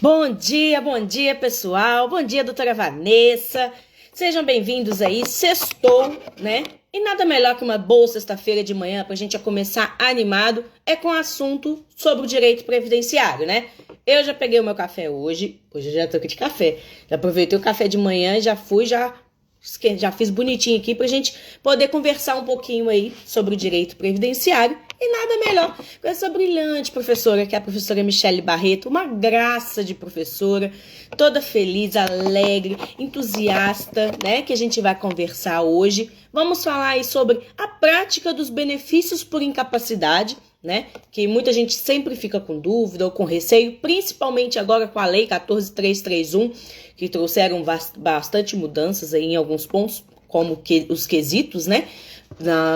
Bom dia, pessoal. Bom dia, doutora Vanessa. Sejam bem-vindos aí. Sextou, né? E nada melhor que uma boa sexta-feira de manhã para a gente já começar animado é com o assunto sobre o direito previdenciário, né? Eu já peguei o meu café hoje eu já tô aqui de café. Já aproveitei o café de manhã e já fiz bonitinho aqui pra gente poder conversar um pouquinho aí sobre o direito previdenciário. E nada melhor com essa brilhante professora, que é a professora Michele Barreto, uma graça de professora, toda feliz, alegre, entusiasta, né? Que a gente vai conversar hoje. Vamos falar aí sobre a prática dos benefícios por incapacidade, né? Que muita gente sempre fica com dúvida ou com receio, principalmente agora com a Lei 14.331, que trouxeram bastante mudanças aí em alguns pontos, como que os quesitos, né?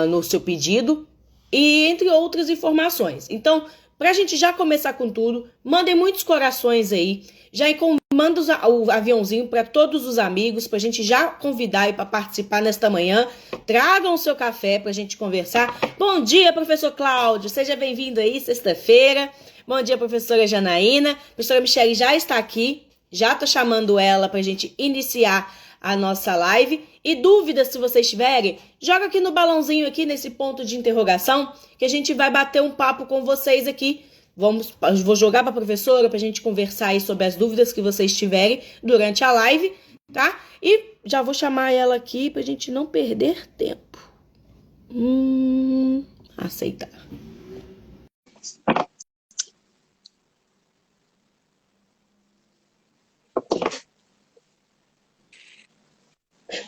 No seu pedido. E entre outras informações. Então, para a gente já começar com tudo, mandem muitos corações aí, já manda o aviãozinho para todos os amigos, para a gente já convidar aí para participar nesta manhã. Tragam o seu café para a gente conversar. Bom dia, professor Cláudio, seja bem-vindo aí, sexta-feira. Bom dia, professora Janaína. A professora Michele já está aqui, já estou chamando ela para a gente iniciar a nossa live. E dúvidas, se vocês tiverem, joga aqui no balãozinho, aqui nesse ponto de interrogação, que a gente vai bater um papo com vocês aqui. Vou jogar para a professora para a gente conversar aí sobre as dúvidas que vocês tiverem durante a live, tá? E já vou chamar ela aqui para a gente não perder tempo. Aceitar.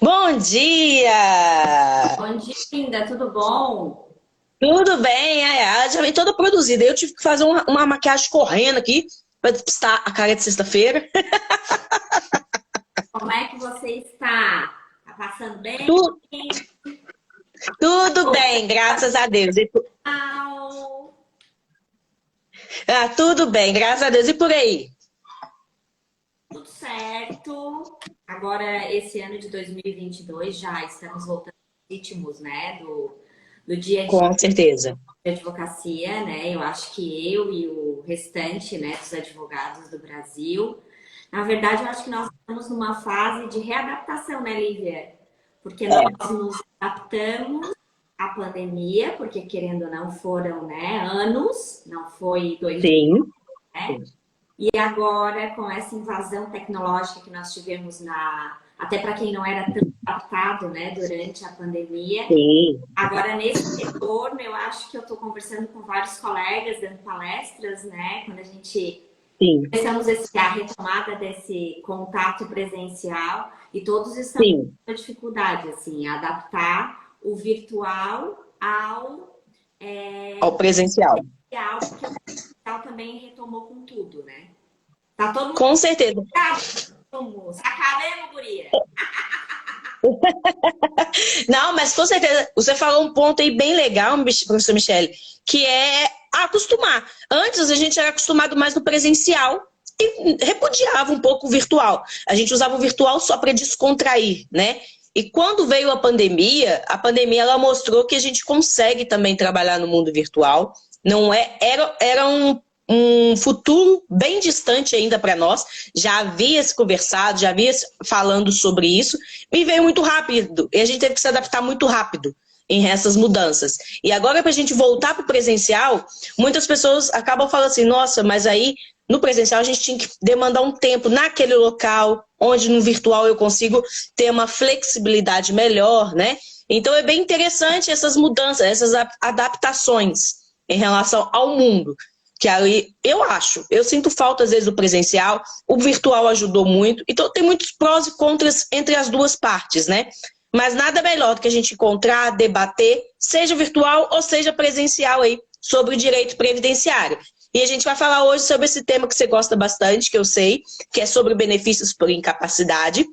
Bom dia! Bom dia, linda, tudo bom? Tudo bem, ela já vem toda produzida. Eu tive que fazer uma maquiagem correndo aqui para despistar a cara de sexta-feira. Como é que você está? Tá passando bem? Tudo bem, graças a Deus. Tudo bem, graças a Deus. E por aí? Tudo certo. Agora, esse ano de 2022, já estamos voltando aos ritmos, né, do dia a dia. Com certeza. De advocacia, né? Eu acho que eu e o restante, né, dos advogados do Brasil, na verdade, eu acho que nós estamos numa fase de readaptação, né, Lívia? Porque nós nos adaptamos à pandemia, porque querendo ou não foram, né, anos, não foi 2 anos, né? E agora, com essa invasão tecnológica que nós tivemos até para quem não era tão adaptado, né, durante a pandemia. Sim. Agora, nesse retorno, eu acho que eu estou conversando com vários colegas, dando palestras, né, quando a gente começamos a retomada desse contato presencial, e todos estão com dificuldade, assim, adaptar o virtual ao presencial. Porque o presencial também retomou com tudo, né? Tá todo mundo... Com certeza. Sacaremos, guria! Não, mas com certeza, você falou um ponto aí bem legal, professor Michele, que é acostumar. Antes a gente era acostumado mais no presencial e repudiava um pouco o virtual. A gente usava o virtual só para descontrair, né? E quando veio a pandemia ela mostrou que a gente consegue também trabalhar no mundo virtual. Não era um futuro bem distante ainda para nós, já havia se conversado, já havia se falando sobre isso, e veio muito rápido, e a gente teve que se adaptar muito rápido em essas mudanças. E agora, para a gente voltar para o presencial, muitas pessoas acabam falando assim, nossa, mas aí no presencial a gente tinha que demandar um tempo naquele local, onde no virtual eu consigo ter uma flexibilidade melhor, né? Então é bem interessante essas mudanças, essas adaptações em relação ao mundo. Que aí, eu sinto falta às vezes do presencial, o virtual ajudou muito, então tem muitos prós e contras entre as duas partes, né? Mas nada melhor do que a gente encontrar, debater, seja virtual ou seja presencial aí, sobre o direito previdenciário. E a gente vai falar hoje sobre esse tema que você gosta bastante, que eu sei, que é sobre benefícios por incapacidade.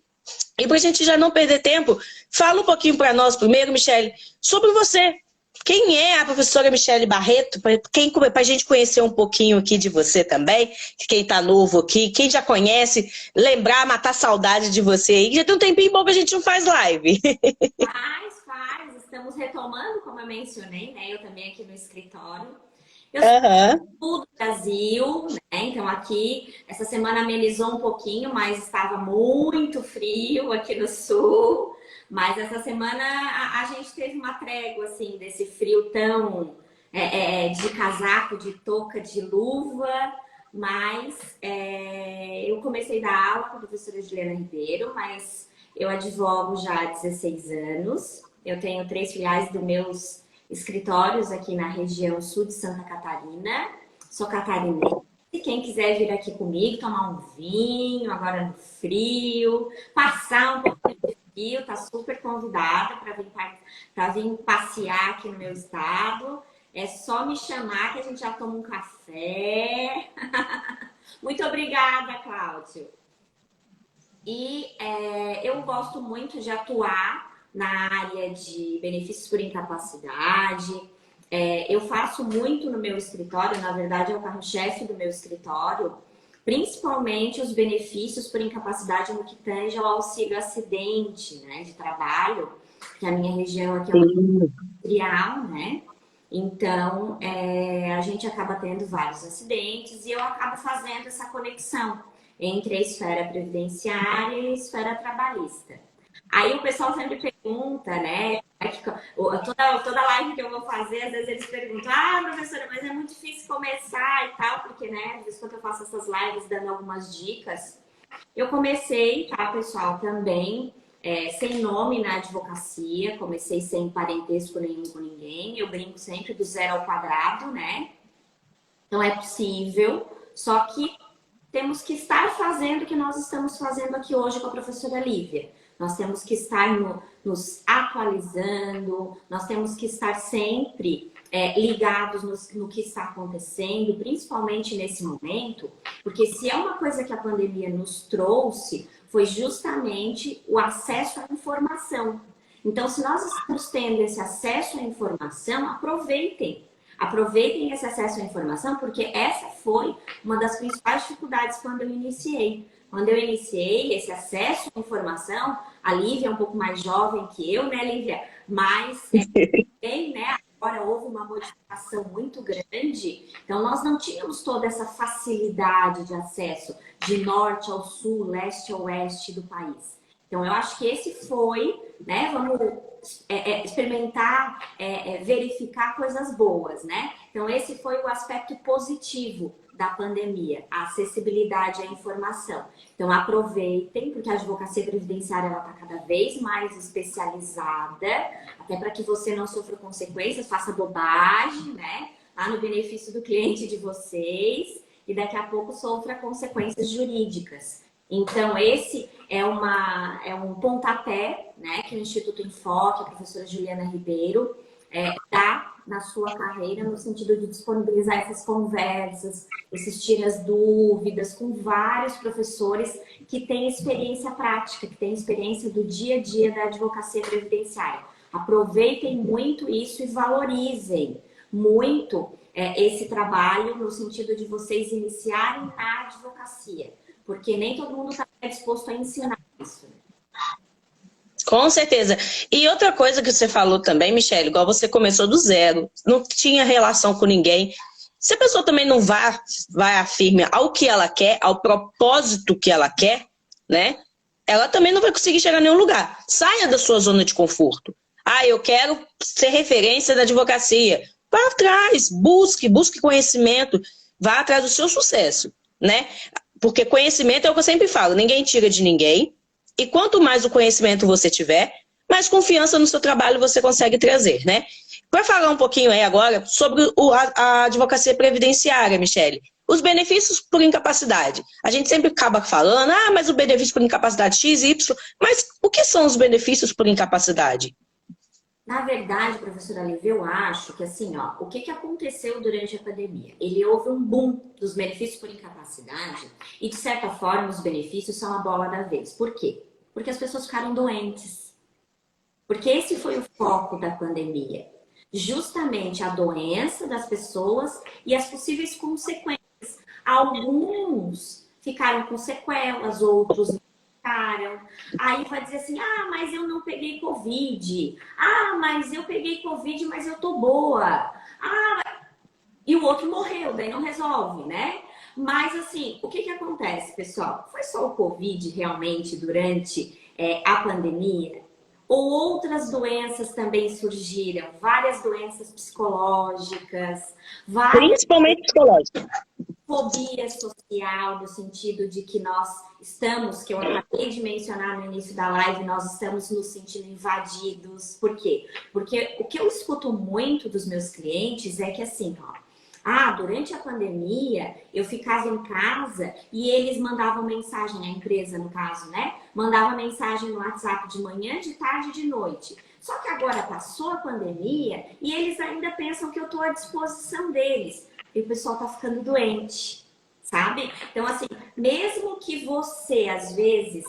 E para a gente já não perder tempo, fala um pouquinho para nós primeiro, Michele, sobre você. Quem é a professora Michele Barreto? Para a gente conhecer um pouquinho aqui de você também, quem está novo aqui, quem já conhece, lembrar, matar saudade de você aí. Já tem um tempinho bom que a gente não faz live. Faz. Estamos retomando, como eu mencionei, né? Eu também aqui no escritório. Aham. Do Brasil, né? Então aqui, essa semana amenizou um pouquinho, mas estava muito frio aqui no sul. Mas essa semana a gente teve uma trégua, assim, desse frio tão de casaco, de touca, de luva. Mas eu comecei a dar aula com a professora Juliana Ribeiro, mas eu advogo já há 16 anos. Eu tenho 3 filiais dos meus escritórios aqui na região sul de Santa Catarina. Sou catarinense. Quem quiser vir aqui comigo, tomar um vinho agora no frio, passar um pouquinho de frio, tá super convidada para vir passear aqui no meu estado. É só me chamar que a gente já toma um café. Muito obrigada, Cláudio. E eu gosto muito de atuar na área de benefícios por incapacidade. Eu faço muito no meu escritório, na verdade é o carro-chefe do meu escritório, principalmente os benefícios por incapacidade no que tange ao auxílio acidente, né, de trabalho, que a minha região aqui é uma industrial, né? Então, a gente acaba tendo vários acidentes e eu acabo fazendo essa conexão entre a esfera previdenciária e a esfera trabalhista. Aí o pessoal sempre pergunta, né? Toda live que eu vou fazer, às vezes eles perguntam: ah, professora, mas é muito difícil começar e tal, porque, né, às vezes quando eu faço essas lives dando algumas dicas, eu comecei, tá, pessoal, também sem nome na advocacia, comecei sem parentesco nenhum com ninguém, eu brinco sempre do 0 ao quadrado, né? Então é possível, só que temos que estar fazendo o que nós estamos fazendo aqui hoje com a professora Lívia. Nós temos que estar nos atualizando, nós temos que estar sempre ligados no que está acontecendo, principalmente nesse momento, porque se é uma coisa que a pandemia nos trouxe, foi justamente o acesso à informação. Então, se nós estamos tendo esse acesso à informação, aproveitem. Aproveitem esse acesso à informação, porque essa foi uma das principais dificuldades quando eu iniciei. Quando eu iniciei esse acesso à informação, a Lívia é um pouco mais jovem que eu, né, Lívia? Mas bem, né? Agora houve uma modificação muito grande, então nós não tínhamos toda essa facilidade de acesso de norte ao sul, leste ao oeste do país. Então eu acho que esse foi, né? Vamos experimentar, verificar coisas boas, né? Então esse foi o aspecto positivo da pandemia, a acessibilidade à informação. Então aproveitem, porque a advocacia previdenciária está cada vez mais especializada, até para que você não sofra consequências, faça bobagem, né? Lá no benefício do cliente de vocês, e daqui a pouco sofra consequências jurídicas. Então, esse é um pontapé, né, que o Instituto Enfoque, a professora Juliana Ribeiro, dá na sua carreira, no sentido de disponibilizar essas conversas, esses tiras dúvidas com vários professores que têm experiência prática, que têm experiência do dia a dia da advocacia previdenciária. Aproveitem muito isso e valorizem muito esse trabalho no sentido de vocês iniciarem na advocacia, porque nem todo mundo está disposto a ensinar isso. Com certeza. E outra coisa que você falou também, Michele, igual você começou do zero, não tinha relação com ninguém. Se a pessoa também não vai afirme ao que ela quer, ao propósito que ela quer, né? Ela também não vai conseguir chegar a nenhum lugar. Saia da sua zona de conforto. Ah, eu quero ser referência da advocacia. Vá atrás, busque conhecimento, vá atrás do seu sucesso, né? Porque conhecimento é o que eu sempre falo, ninguém tira de ninguém. E quanto mais o conhecimento você tiver, mais confiança no seu trabalho você consegue trazer, né? Para falar um pouquinho aí agora sobre a advocacia previdenciária, Michele. Os benefícios por incapacidade. A gente sempre acaba falando, mas o benefício por incapacidade X, Y. Mas o que são os benefícios por incapacidade? Na verdade, professora Lívia, eu acho que assim, ó, o que aconteceu durante a pandemia? Houve um boom dos benefícios por incapacidade e, de certa forma, os benefícios são a bola da vez. Por quê? Porque as pessoas ficaram doentes. Porque esse foi o foco da pandemia. Justamente a doença das pessoas e as possíveis consequências. Alguns ficaram com sequelas, outros não ficaram. Aí vai dizer assim, mas eu não peguei Covid. Mas eu peguei Covid, mas eu tô boa. e o outro morreu, daí não resolve, né? Mas assim, o que que acontece, pessoal? Foi só o Covid realmente durante a pandemia? Ou outras doenças também surgiram? Várias doenças psicológicas, várias Principalmente psicológico. fobia social, no sentido de que nós estamos, que eu acabei de mencionar no início da live, nós estamos nos sentindo invadidos. Por quê? Porque o que eu escuto muito dos meus clientes é que assim, ó, durante a pandemia eu ficava em casa e eles mandavam mensagem, a empresa no caso, né? Mandava mensagem no WhatsApp de manhã, de tarde e de noite. Só que agora passou a pandemia e eles ainda pensam que eu estou à disposição deles. E o pessoal tá ficando doente, sabe? Então, assim, mesmo que você, às vezes,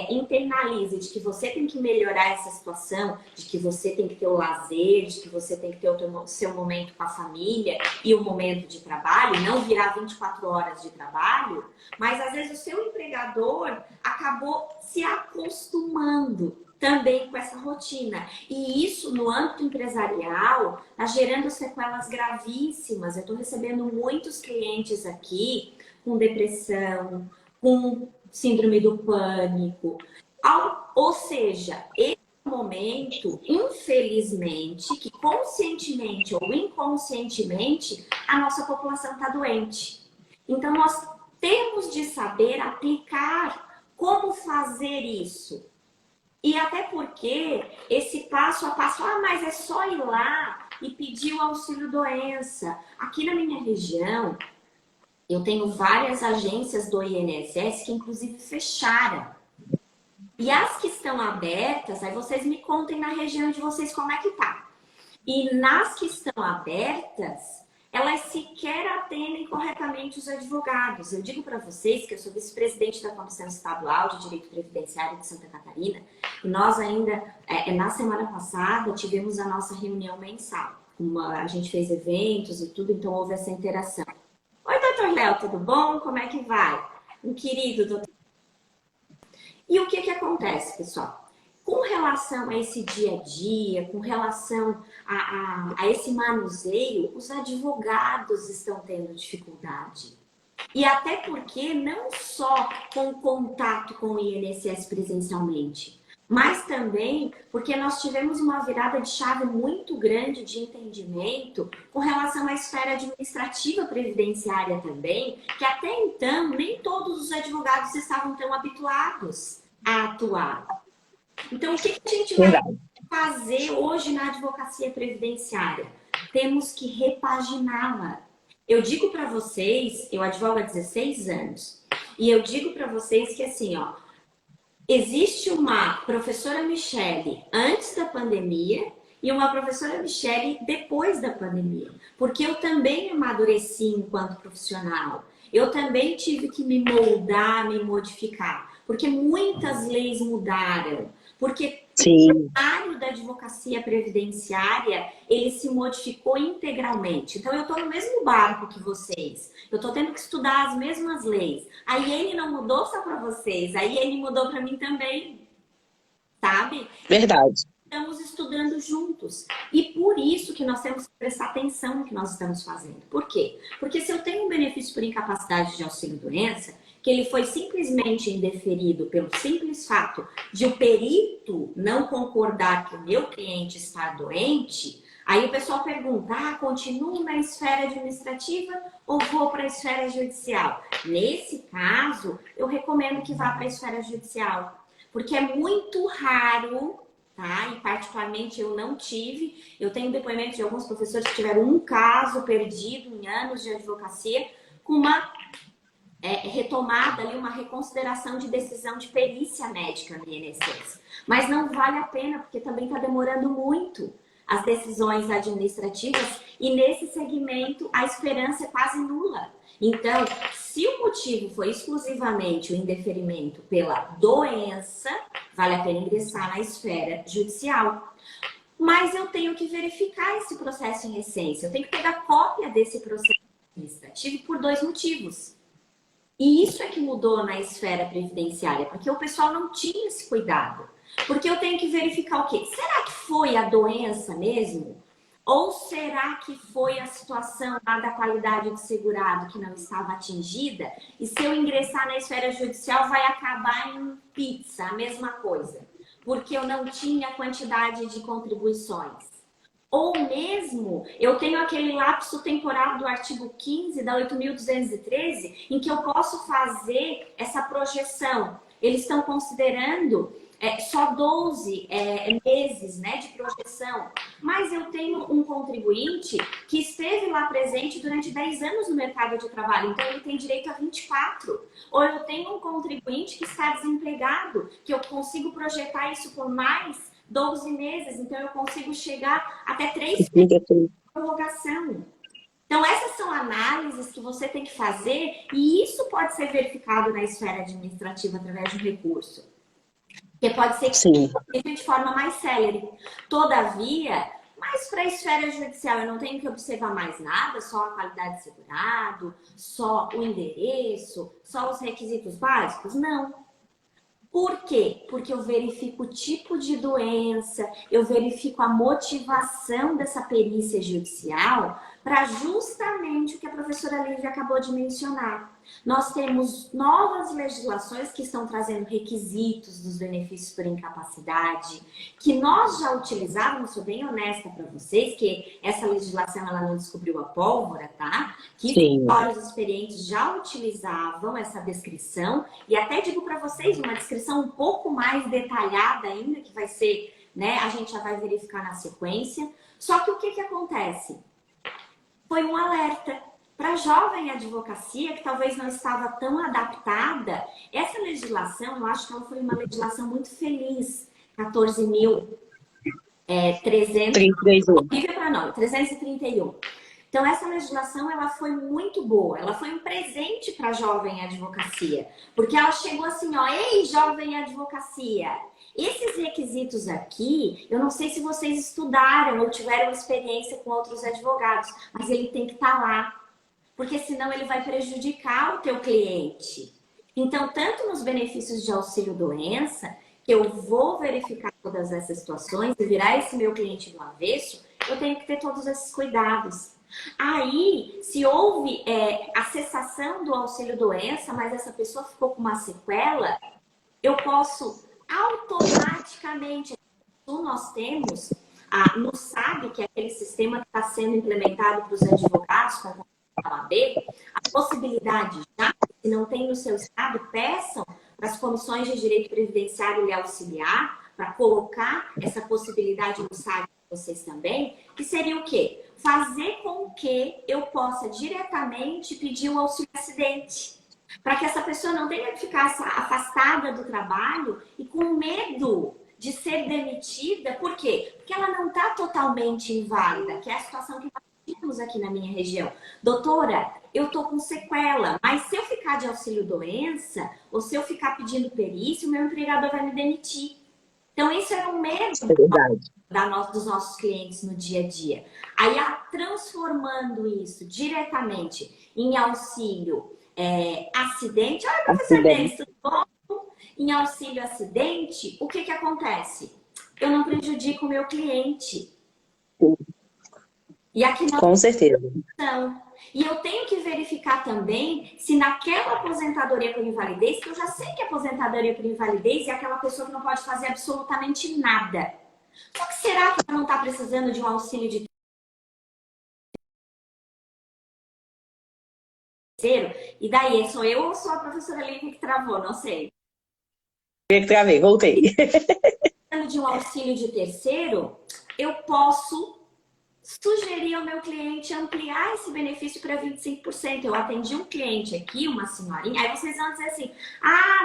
internalize de que você tem que melhorar essa situação, de que você tem que ter o lazer, de que você tem que ter o seu momento com a família e o momento de trabalho, não virar 24 horas de trabalho, mas às vezes o seu empregador acabou se acostumando também com essa rotina. E isso, no âmbito empresarial, está gerando sequelas gravíssimas. Eu estou recebendo muitos clientes aqui com depressão, com síndrome do pânico. Ou seja, esse momento, infelizmente, que conscientemente ou inconscientemente, a nossa população está doente. Então, nós temos de saber aplicar como fazer isso. E até porque esse passo a passo, mas é só ir lá e pedir o auxílio doença. Aqui na minha região, eu tenho várias agências do INSS que inclusive fecharam. E as que estão abertas, aí vocês me contem na região de vocês como é que tá. E nas que estão abertas, elas sequer atendem corretamente os advogados. Eu digo para vocês que eu sou vice-presidente da Comissão Estadual de Direito Previdenciário de Santa Catarina e nós ainda, na semana passada, tivemos a nossa reunião mensal. A gente fez eventos e tudo, então houve essa interação. Oi, doutor Léo, tudo bom? Como é que vai? Um querido doutor. E o que acontece, pessoal? Com relação a esse dia a dia, com relação a esse manuseio, os advogados estão tendo dificuldade. E até porque não só com contato com o INSS presencialmente, mas também porque nós tivemos uma virada de chave muito grande de entendimento com relação à esfera administrativa previdenciária também, que até então nem todos os advogados estavam tão habituados a atuar. Então, o que a gente vai fazer hoje na advocacia previdenciária? Temos que repaginá-la. Eu digo para vocês, eu advogo há 16 anos, e eu digo para vocês que assim, ó, existe uma professora Michele antes da pandemia e uma professora Michele depois da pandemia. Porque eu também amadureci enquanto profissional. Eu também tive que me moldar, me modificar. Porque muitas leis mudaram. Porque o cenário da advocacia previdenciária, ele se modificou integralmente. Então, eu estou no mesmo barco que vocês. Eu estou tendo que estudar as mesmas leis. A IN não mudou só para vocês, a IN mudou para mim também. Sabe? Verdade. Estamos estudando juntos. E por isso que nós temos que prestar atenção no que nós estamos fazendo. Por quê? Porque se eu tenho um benefício por incapacidade de auxílio-doença, que ele foi simplesmente indeferido pelo simples fato de o perito não concordar que o meu cliente está doente, aí o pessoal pergunta, continuo na esfera administrativa ou vou para a esfera judicial? Nesse caso, eu recomendo que vá para a esfera judicial, porque é muito raro, tá? E particularmente eu não tive, eu tenho depoimento de alguns professores que tiveram um caso perdido em anos de advocacia com uma retomada ali, uma reconsideração de decisão de perícia médica no INSS. Mas não vale a pena, porque também está demorando muito as decisões administrativas e nesse segmento a esperança é quase nula. Então, se o motivo foi exclusivamente o indeferimento pela doença, vale a pena ingressar na esfera judicial. Mas eu tenho que verificar esse processo em essência, eu tenho que pegar cópia desse processo administrativo por 2 motivos. E isso é que mudou na esfera previdenciária, porque o pessoal não tinha esse cuidado. Porque eu tenho que verificar o quê? Será que foi a doença mesmo? Ou será que foi a situação lá da qualidade de segurado que não estava atingida? E se eu ingressar na esfera judicial, vai acabar em pizza, a mesma coisa, porque eu não tinha quantidade de contribuições. Ou mesmo, eu tenho aquele lapso temporal do artigo 15 da 8.213, em que eu posso fazer essa projeção. Eles estão considerando só 12 meses, né, de projeção. Mas eu tenho um contribuinte que esteve lá presente durante 10 anos no mercado de trabalho, então ele tem direito a 24. Ou eu tenho um contribuinte que está desempregado, que eu consigo projetar isso por mais 12 meses, então eu consigo chegar até 3 meses de prorrogação. Então, essas são análises que você tem que fazer e isso pode ser verificado na esfera administrativa através de um recurso. Porque pode ser que seja de forma mais célere. Todavia, mas para a esfera judicial eu não tenho que observar mais nada, só a qualidade de segurado, só o endereço, só os requisitos básicos? Não. Por quê? Porque eu verifico o tipo de doença, eu verifico a motivação dessa perícia judicial para justamente o que a professora Lívia acabou de mencionar. Nós temos novas legislações que estão trazendo requisitos dos benefícios por incapacidade, que nós já utilizávamos, sou bem honesta para vocês, que essa legislação ela não descobriu a pólvora, tá? Que vários experientes já utilizavam essa descrição, e até digo para vocês, uma descrição um pouco mais detalhada ainda, que vai ser, né, a gente já vai verificar na sequência. Só que o que acontece? Foi um alerta para a jovem advocacia que talvez não estava tão adaptada. Essa legislação, eu acho que ela foi uma legislação muito feliz, 14.331. Então, essa legislação ela foi muito boa, ela foi um presente para a jovem advocacia, porque ela chegou assim, ó, ei, jovem advocacia, esses requisitos aqui, eu não sei se vocês estudaram ou tiveram experiência com outros advogados, mas ele tem que estar lá, porque senão ele vai prejudicar o teu cliente. Então, tanto nos benefícios de auxílio-doença, que eu vou verificar todas essas situações e virar esse meu cliente do avesso, eu tenho que ter todos esses cuidados. Aí, se houve a cessação do auxílio-doença, mas essa pessoa ficou com uma sequela, eu posso automaticamente, nós temos no SAB, que é aquele sistema que está sendo implementado para os advogados com a OAB, a possibilidade já, se não tem no seu estado, peçam para as comissões de direito previdenciário lhe auxiliar, para colocar essa possibilidade no SAB para vocês também, que seria o quê? Fazer com que eu possa diretamente pedir um auxílio acidente, para que essa pessoa não tenha que ficar afastada do trabalho e com medo de ser demitida. Por quê? Porque ela não está totalmente inválida, que é a situação que nós temos aqui na minha região. Doutora, eu estou com sequela, mas se eu ficar de auxílio-doença, ou se eu ficar pedindo perícia, o meu empregador vai me demitir. Então, isso é um medo dos nossos clientes no dia a dia. Aí, transformando isso diretamente em auxílio acidente. Olha, professor Denis, tudo bom? Em auxílio acidente, o que acontece? Eu não prejudico o meu cliente. E aqui com certeza. E eu tenho que verificar também se naquela aposentadoria por invalidez, que eu já sei que é aposentadoria por invalidez é aquela pessoa que não pode fazer absolutamente nada. Só que será que ela não está precisando de um auxílio de terceiro? E daí, sou eu ou sou a professora Lívia que travou? Não sei. Eu que travei, voltei. De um auxílio de terceiro, eu posso sugerir ao meu cliente ampliar esse benefício para 25%. Eu atendi um cliente aqui, uma senhorinha, aí vocês vão dizer assim,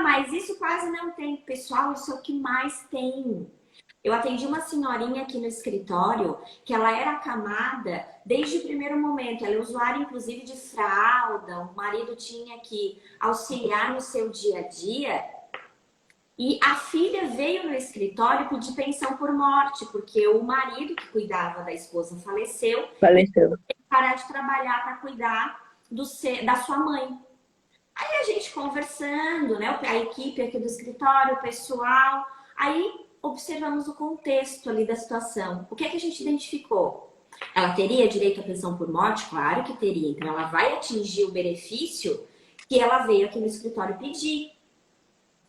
mas isso quase não tem. Pessoal, isso é o que mais tem. Eu atendi uma senhorinha aqui no escritório, que ela era acamada desde o primeiro momento. Ela é usuária, inclusive, de fralda. O marido tinha que auxiliar no seu dia a dia. E a filha veio no escritório pedir pensão por morte, porque o marido que cuidava da esposa faleceu. E teve que parar de trabalhar para cuidar da sua mãe. Aí a gente conversando, né? A equipe aqui do escritório, o pessoal. Aí observamos o contexto ali da situação. O que a gente identificou? Ela teria direito à pensão por morte? Claro que teria. Então, ela vai atingir o benefício que ela veio aqui no escritório pedir.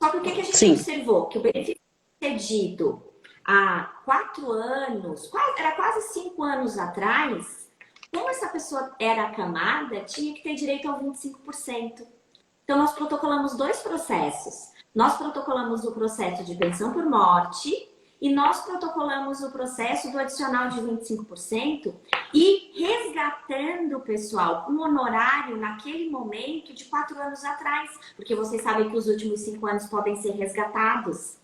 Só que o que a gente Sim. observou? Que o benefício concedido há 4 anos, era quase 5 anos atrás, como essa pessoa era acamada, tinha que ter direito ao 25%. Então, nós protocolamos 2 processos. Nós protocolamos o processo de pensão por morte e nós protocolamos o processo do adicional de 25% e resgatando, pessoal, um honorário naquele momento de 4 anos atrás, porque vocês sabem que os últimos 5 anos podem ser resgatados.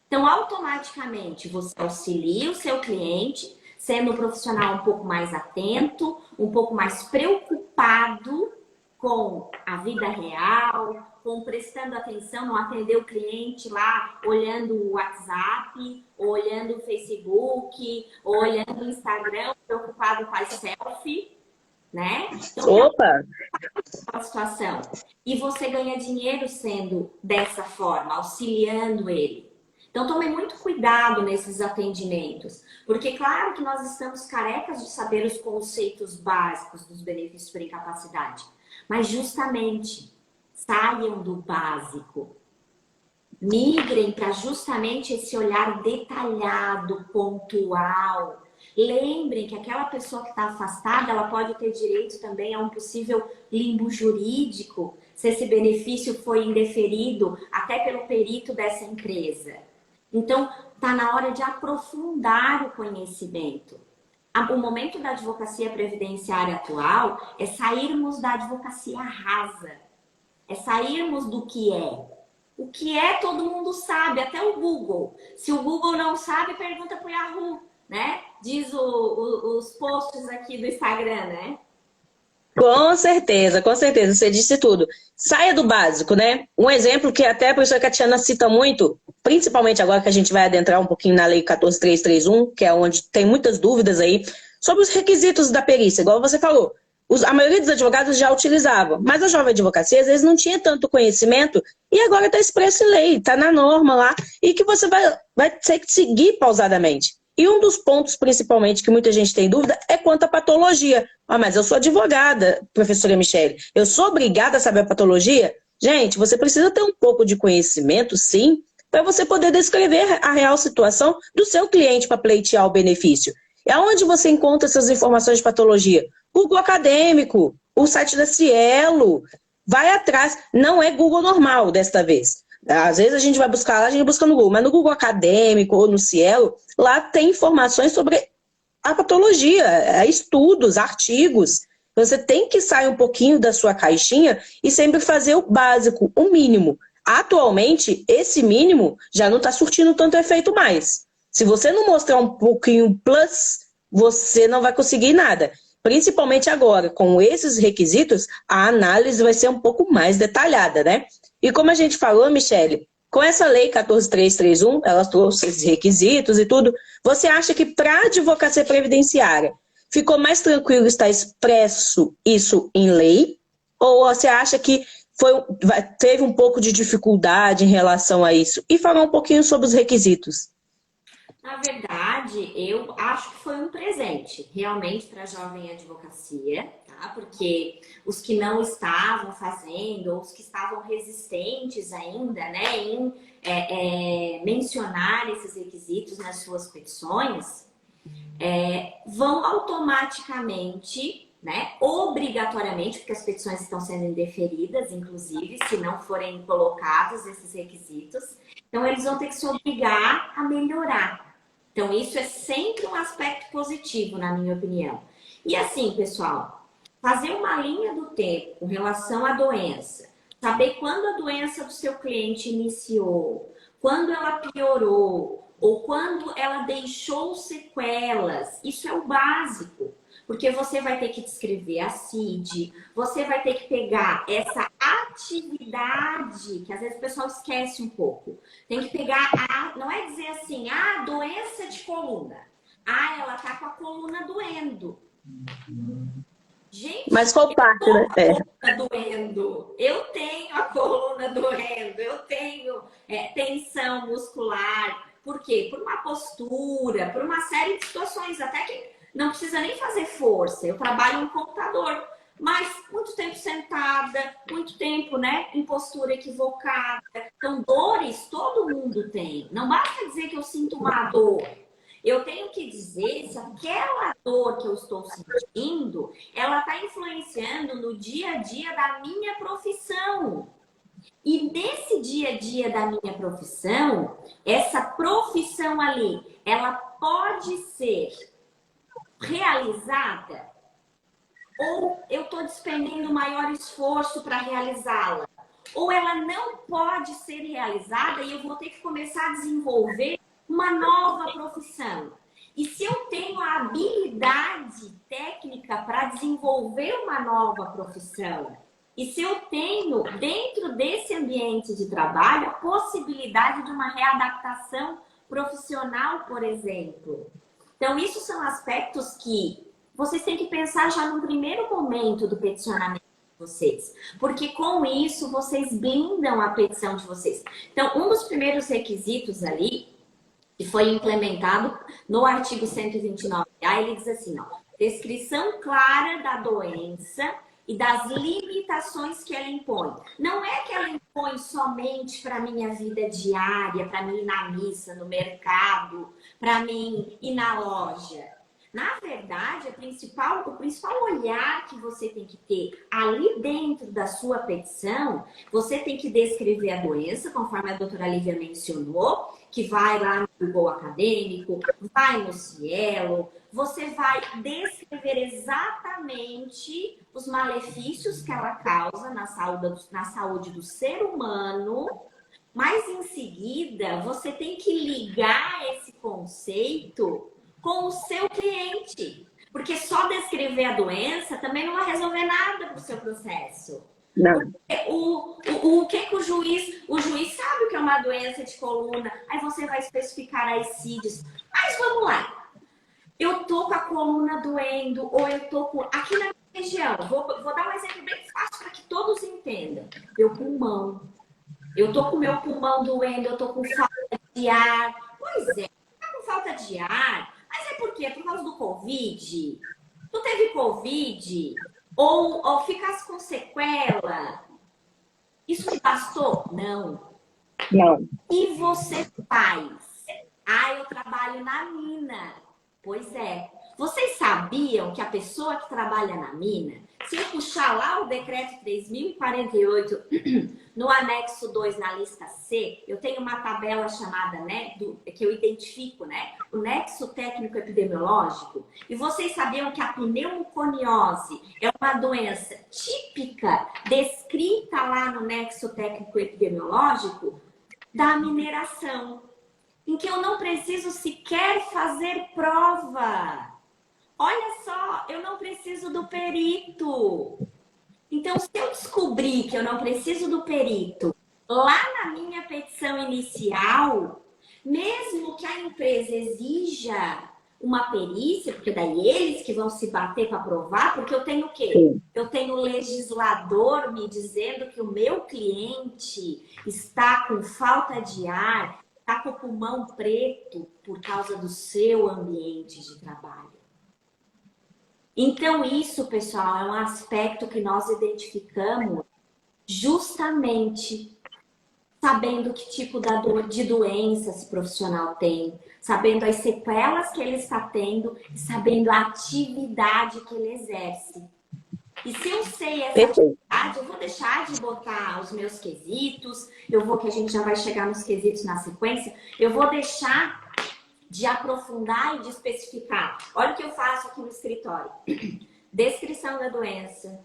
Então, automaticamente, você auxilia o seu cliente, sendo um profissional um pouco mais atento, um pouco mais preocupado com a vida real, com prestando atenção, não atender o cliente lá olhando o WhatsApp, ou olhando o Facebook, ou olhando o Instagram, preocupado com as selfie, né? Então, Opa! é uma situação. E você ganha dinheiro sendo dessa forma, auxiliando ele. Então, tome muito cuidado nesses atendimentos, porque claro que nós estamos carecas de saber os conceitos básicos dos benefícios por incapacidade, mas justamente saiam do básico, migrem para justamente esse olhar detalhado, pontual. Lembrem que aquela pessoa que está afastada, ela pode ter direito também a um possível limbo jurídico, se esse benefício foi indeferido até pelo perito dessa empresa. Então, está na hora de aprofundar o conhecimento. O momento da advocacia previdenciária atual é sairmos da advocacia rasa, é sairmos do que é. O que é, todo mundo sabe, até o Google. Se o Google não sabe, pergunta para o Yahoo, né? Diz os posts aqui do Instagram, né? Com certeza, você disse tudo. Saia do básico, né? Um exemplo que até a professora Catiana cita muito, principalmente agora que a gente vai adentrar um pouquinho na Lei 14.331, que é onde tem muitas dúvidas aí, sobre os requisitos da perícia, igual você falou. A maioria dos advogados já utilizavam, mas a jovem advocacia às vezes não tinha tanto conhecimento e agora está expresso em lei, está na norma lá, e que você vai ter que seguir pausadamente. E um dos pontos, principalmente, que muita gente tem dúvida é quanto à patologia. Ah, mas eu sou advogada, professora Michele. Eu sou obrigada a saber a patologia? Gente, você precisa ter um pouco de conhecimento, sim, para você poder descrever a real situação do seu cliente para pleitear o benefício. E aonde você encontra essas informações de patologia? Google Acadêmico, o site da Cielo. Vai atrás. Não é Google normal desta vez. Às vezes a gente vai buscar lá, a gente busca no Google, mas no Google Acadêmico ou no Cielo, lá tem informações sobre a patologia, estudos, artigos. Você tem que sair um pouquinho da sua caixinha e sempre fazer o básico, o mínimo. Atualmente, esse mínimo já não está surtindo tanto efeito mais. Se você não mostrar um pouquinho plus, você não vai conseguir nada. Principalmente agora, com esses requisitos, a análise vai ser um pouco mais detalhada, né? E como a gente falou, Michele, com essa lei 14.331, ela trouxe esses requisitos e tudo, você acha que para a advocacia previdenciária ficou mais tranquilo estar expresso isso em lei? Ou você acha que teve um pouco de dificuldade em relação a isso? E falar um pouquinho sobre os requisitos. Na verdade, eu acho que foi um presente, realmente, para a jovem advocacia, tá? Porque os que não estavam fazendo, ou os que estavam resistentes ainda, né, em mencionar esses requisitos nas suas petições, vão automaticamente, né, obrigatoriamente, porque as petições estão sendo indeferidas, inclusive, se não forem colocados esses requisitos, então eles vão ter que se obrigar a melhorar. Então, isso é sempre um aspecto positivo, na minha opinião. E assim, pessoal, fazer uma linha do tempo com relação à doença, saber quando a doença do seu cliente iniciou, quando ela piorou, ou quando ela deixou sequelas, isso é o básico. Porque você vai ter que descrever a CID, você vai ter que pegar essa atividade, que às vezes o pessoal esquece um pouco. Tem que pegar, não é dizer assim, doença de coluna. Ela tá com a coluna doendo. Gente, mas qual parte, né? Doendo. Eu tenho a coluna doendo, eu tenho tensão muscular. Por quê? Por uma postura, por uma série de situações, até que não precisa nem fazer força. Eu trabalho no computador, mas muito tempo sentada, muito tempo, né, em postura equivocada. Então, dores todo mundo tem. Não basta dizer que eu sinto uma dor. Eu tenho que dizer se aquela dor que eu estou sentindo, ela está influenciando no dia a dia da minha profissão. E nesse dia a dia da minha profissão, essa profissão ali, ela pode ser realizada ou eu estou despendendo maior esforço para realizá-la? Ou ela não pode ser realizada e eu vou ter que começar a desenvolver uma nova profissão. E se eu tenho a habilidade técnica para desenvolver uma nova profissão, e se eu tenho, dentro desse ambiente de trabalho, a possibilidade de uma readaptação profissional, por exemplo. Então, isso são aspectos que vocês têm que pensar já no primeiro momento do peticionamento de vocês. Porque com isso, vocês blindam a petição de vocês. Então, um dos primeiros requisitos ali, que foi implementado no artigo 129A, ele diz assim, ó, descrição clara da doença e das limitações que ela impõe. Não é que ela impõe somente para a minha vida diária, para mim ir na missa, no mercado, para mim ir na loja. Na verdade, o principal olhar que você tem que ter ali dentro da sua petição, você tem que descrever a doença, conforme a doutora Lívia mencionou, que vai lá no Google Acadêmico, vai no Cielo, você vai descrever exatamente os malefícios que ela causa na saúde do ser humano, mas em seguida você tem que ligar esse conceito com o seu cliente. Porque só descrever a doença também não vai resolver nada para o seu processo. Não. O que o juiz sabe o que é uma doença de coluna, aí você vai especificar as CIDs. Mas vamos lá. Eu tô com a coluna doendo, ou eu tô com... Aqui na minha região, vou dar um exemplo bem fácil para que todos entendam. Meu pulmão. Eu tô com meu pulmão doendo, eu tô com falta de ar. Pois é, tá com falta de ar. Mas é por quê? Por causa do Covid? Tu teve Covid? Ou ficasse com sequela? Isso te bastou? Não. Não. E você faz? Ah, eu trabalho na mina. Pois é. Vocês sabiam que a pessoa que trabalha na mina, se eu puxar lá o decreto 3048 no anexo 2 na lista C, eu tenho uma tabela chamada, né, que eu identifico, né, o nexo técnico epidemiológico. E vocês sabiam que a pneumoconiose é uma doença típica descrita lá no nexo técnico epidemiológico da mineração, em que eu não preciso sequer fazer prova. Olha só, eu não preciso do perito. Então, se eu descobrir que eu não preciso do perito lá na minha petição inicial, mesmo que a empresa exija uma perícia, porque daí eles que vão se bater para provar, porque eu tenho o quê? Sim. Eu tenho o legislador me dizendo que o meu cliente está com falta de ar, está com o pulmão preto por causa do seu ambiente de trabalho. Então, isso, pessoal, é um aspecto que nós identificamos justamente sabendo que tipo de doença esse profissional tem, sabendo as sequelas que ele está tendo e sabendo a atividade que ele exerce. E se eu sei essa atividade, eu vou deixar de botar os meus quesitos, que a gente já vai chegar nos quesitos na sequência, eu vou deixar de aprofundar e de especificar. Olha o que eu faço aqui no escritório. Descrição da doença,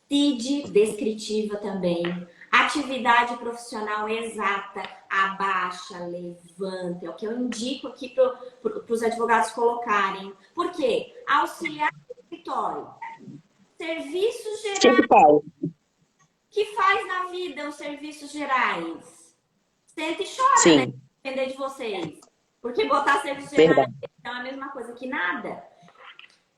CID descritiva também, atividade profissional exata, abaixa, levanta, é o que eu indico aqui para os advogados colocarem. Por quê? Auxiliar do escritório, serviços gerais. Que faz na vida os serviços gerais? Senta e chora, Sim. né? Depender de vocês. Porque botar serviços gerais é a mesma coisa que nada.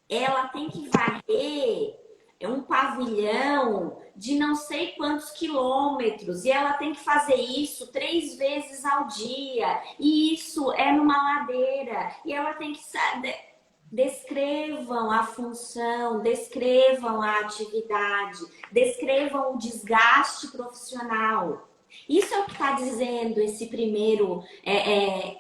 Ela tem que varrer um pavilhão de não sei quantos quilômetros. E ela tem que fazer isso 3 vezes ao dia. E isso é numa ladeira. E ela tem que saber. Descrevam a função, descrevam a atividade, descrevam o desgaste profissional. Isso é o que está dizendo esse primeiro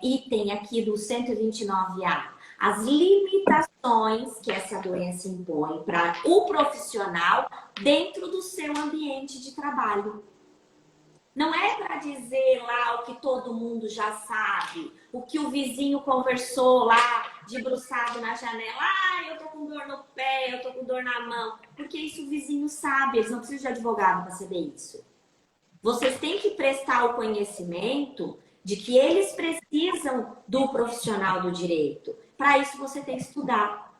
item aqui do 129A. As limitações que essa doença impõe para o profissional dentro do seu ambiente de trabalho. Não é para dizer lá o que todo mundo já sabe, o que o vizinho conversou lá, debruçado na janela. Ah, eu tô com dor no pé, eu tô com dor na mão. Porque isso o vizinho sabe, eles não precisam de advogado para saber isso. Vocês têm que prestar o conhecimento de que eles precisam do profissional do direito. Para isso você tem que estudar.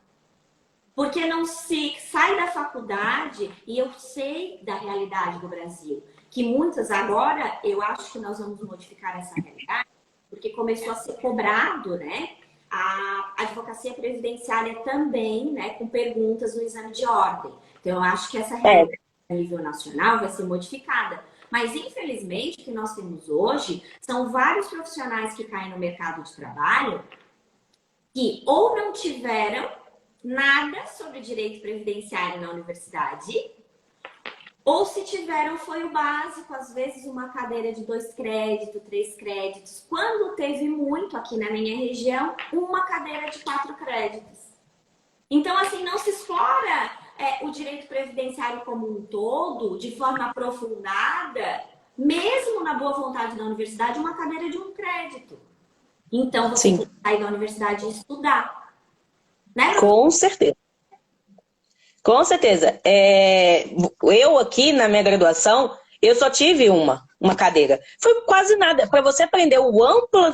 Porque não se sai da faculdade, e eu sei da realidade do Brasil, que muitas agora, eu acho que nós vamos modificar essa realidade, porque começou a ser cobrado, né? A advocacia previdenciária também, né? Com perguntas no exame de ordem. Então, eu acho que essa realidade a nível nacional vai ser modificada. Mas, infelizmente, o que nós temos hoje são vários profissionais que caem no mercado de trabalho que ou não tiveram nada sobre direito previdenciário na universidade, ou se tiveram foi o básico, às vezes uma cadeira de 2 créditos, 3 créditos. Quando teve muito aqui na minha região, uma cadeira de 4 créditos. Então, assim, não se explora o direito previdenciário como um todo, de forma aprofundada, mesmo na boa vontade da universidade, uma cadeira de 1 crédito. Então, você tem que sair da universidade e estudar. Né? Com certeza. Com certeza. Eu aqui na minha graduação, eu só tive uma cadeira. Foi quase nada. Para você aprender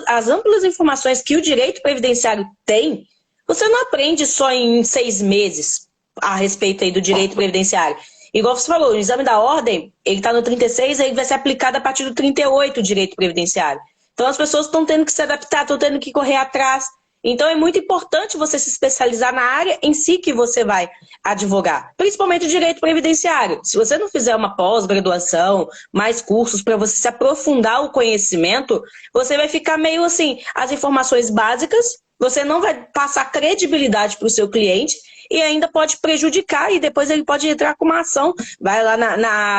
as amplas informações que o direito previdenciário tem, você não aprende só em 6 meses a respeito aí do direito previdenciário. Igual você falou, o exame da ordem, ele está no 36, aí vai ser aplicado a partir do 38 o direito previdenciário. Então as pessoas estão tendo que se adaptar, estão tendo que correr atrás. Então é muito importante você se especializar na área em si que você vai advogar, principalmente o direito previdenciário. Se você não fizer uma pós-graduação, mais cursos para você se aprofundar o conhecimento, você vai ficar meio assim, as informações básicas, você não vai passar credibilidade para o seu cliente e ainda pode prejudicar e depois ele pode entrar com uma ação, vai lá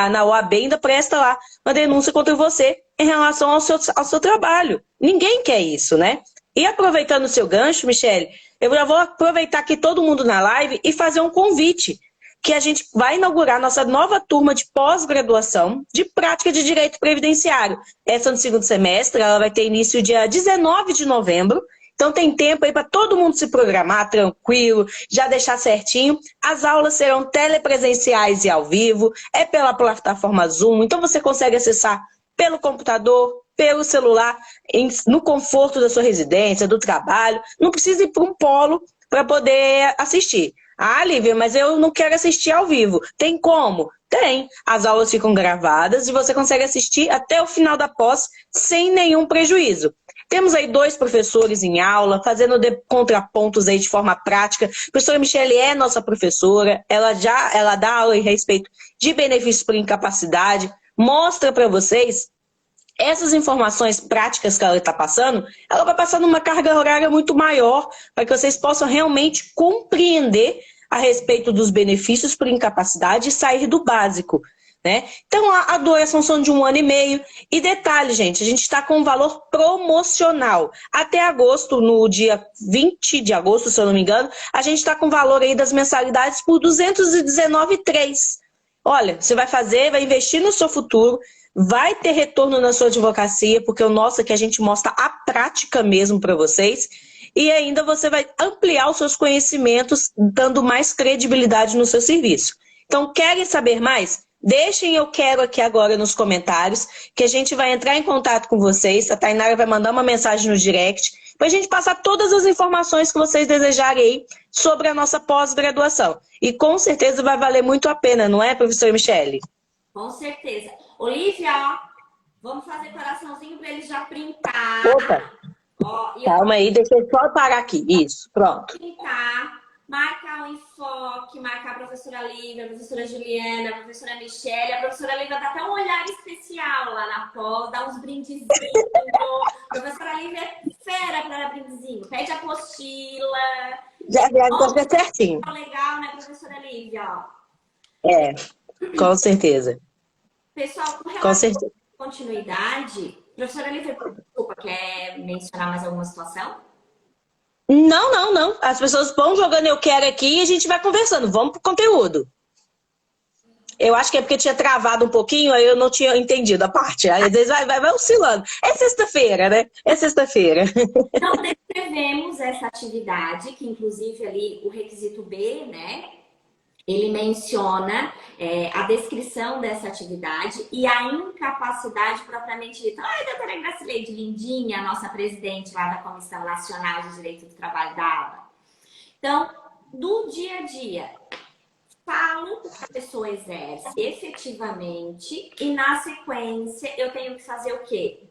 na OAB e ainda presta lá uma denúncia contra você em relação ao seu trabalho. Ninguém quer isso, né? E aproveitando o seu gancho, Michele, eu já vou aproveitar aqui todo mundo na live e fazer um convite, que a gente vai inaugurar nossa nova turma de pós-graduação de prática de direito previdenciário. Essa no segundo semestre, ela vai ter início dia 19 de novembro, então tem tempo aí para todo mundo se programar tranquilo, já deixar certinho. As aulas serão telepresenciais e ao vivo, é pela plataforma Zoom, então você consegue acessar pelo computador, pelo celular, no conforto da sua residência, do trabalho. Não precisa ir para um polo para poder assistir. Ah, Lívia, mas eu não quero assistir ao vivo. Tem como? Tem. As aulas ficam gravadas e você consegue assistir até o final da pós sem nenhum prejuízo. Temos aí 2 professores em aula, fazendo contrapontos aí de forma prática. A professora Michele é nossa professora, ela dá aula a respeito de benefícios por incapacidade, mostra para vocês essas informações práticas que ela está passando, ela vai passar numa carga horária muito maior, para que vocês possam realmente compreender a respeito dos benefícios por incapacidade e sair do básico, né? Então, a duração são de 1 ano e meio. E detalhe, gente, a gente está com um valor promocional. Até agosto, no dia 20 de agosto, se eu não me engano, a gente está com o valor aí das mensalidades por R$ 219,3. Olha, você vai vai investir no seu futuro, vai ter retorno na sua advocacia, porque o nosso aqui a gente mostra a prática mesmo para vocês. E ainda você vai ampliar os seus conhecimentos, dando mais credibilidade no seu serviço. Então, querem saber mais? Deixem eu quero aqui agora nos comentários, que a gente vai entrar em contato com vocês. A Tainara vai mandar uma mensagem no direct, para a gente passar todas as informações que vocês desejarem aí sobre a nossa pós-graduação. E com certeza vai valer muito a pena, não é, professora Michele? Com certeza. Olivia, ó, vamos fazer coraçãozinho para eles já printar. Opa! Ó, calma aí, deixa eu só parar aqui. Isso, pronto. Printar, marcar o enfoque, marcar a professora Lívia, a professora Juliana, a professora Michele. A professora Lívia dá até um olhar especial lá na pós, dá uns brindezinhos. A professora Lívia é fera para dar brindezinho. Pede apostila. Já viaja com as coisas certinho. Legal, né, professora Lívia? É, com certeza. Pessoal, com Com relação certeza. à continuidade, professora Lívia, desculpa, quer mencionar mais alguma situação? Não, não, não. As pessoas vão jogando eu quero aqui e a gente vai conversando. Vamos pro conteúdo. Eu acho que é porque tinha travado um pouquinho, aí eu não tinha entendido a parte. Aí, às vezes vai oscilando. É sexta-feira, né? É sexta-feira. Então, descrevemos essa atividade, que inclusive ali o requisito B, né? Ele menciona a descrição dessa atividade e a incapacidade propriamente dita. Ai, doutora Gracileide Lindinha, a nossa presidente lá da Comissão Nacional de Direito do Trabalho da ABA. Então, do dia a dia, falo o que a pessoa exerce efetivamente e na sequência eu tenho que fazer o quê?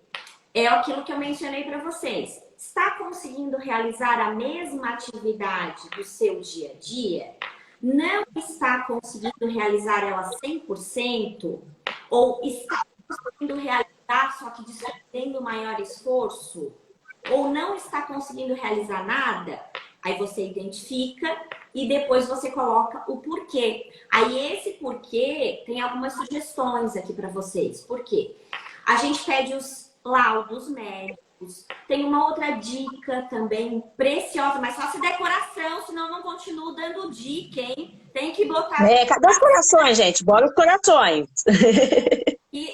É aquilo que eu mencionei para vocês. Está conseguindo realizar a mesma atividade do seu dia a dia? Não está conseguindo realizar ela 100%? Ou está conseguindo realizar, só que despendendo maior esforço? Ou não está conseguindo realizar nada? Aí você identifica e depois você coloca o porquê. Aí esse porquê tem algumas sugestões aqui para vocês. Por quê? A gente pede os laudos médicos. Tem uma outra dica também preciosa, mas só se der coração, senão eu não continuo dando dica, hein? Tem que botar. Cadê os corações, gente? Bora os corações. E,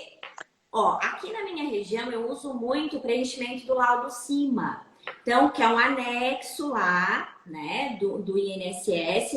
ó, aqui na minha região eu uso muito o preenchimento do laudo CIMA. Então, que é um anexo lá, né, do INSS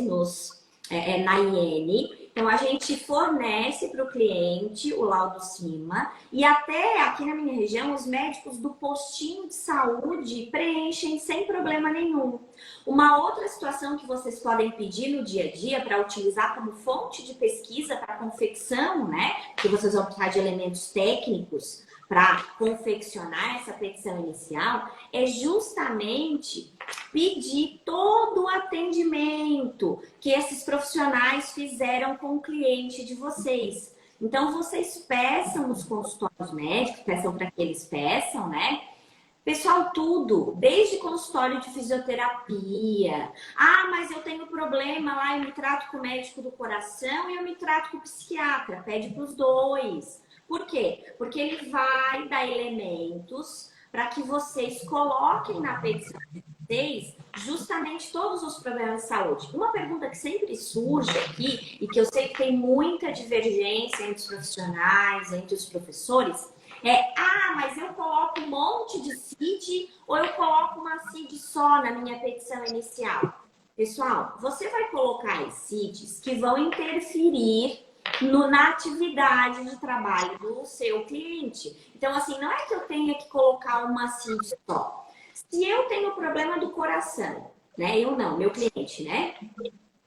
na IN. Então, a gente fornece para o cliente o laudo CIMA e até aqui na minha região, os médicos do postinho de saúde preenchem sem problema nenhum. Uma outra situação que vocês podem pedir no dia a dia para utilizar como fonte de pesquisa para confecção, né, que vocês vão precisar de elementos técnicos para confeccionar essa petição inicial, é justamente pedir todo o atendimento que esses profissionais fizeram com o cliente de vocês. Então, vocês peçam nos consultórios médicos, peçam para que eles peçam, né? Pessoal, tudo, desde consultório de fisioterapia. Ah, mas eu tenho problema lá, eu me trato com o médico do coração e eu me trato com o psiquiatra. Pede para os dois. Por quê? Porque ele vai dar elementos para que vocês coloquem na petição de vocês justamente todos os problemas de saúde. Uma pergunta que sempre surge aqui e que eu sei que tem muita divergência entre os profissionais, entre os professores, mas eu coloco um monte de CID ou eu coloco uma CID só na minha petição inicial? Pessoal, você vai colocar as CIDs que vão interferir na atividade de trabalho do seu cliente. Então, assim, não é que eu tenha que colocar uma CID só. Se eu tenho problema do coração, né? Eu não, meu cliente, né?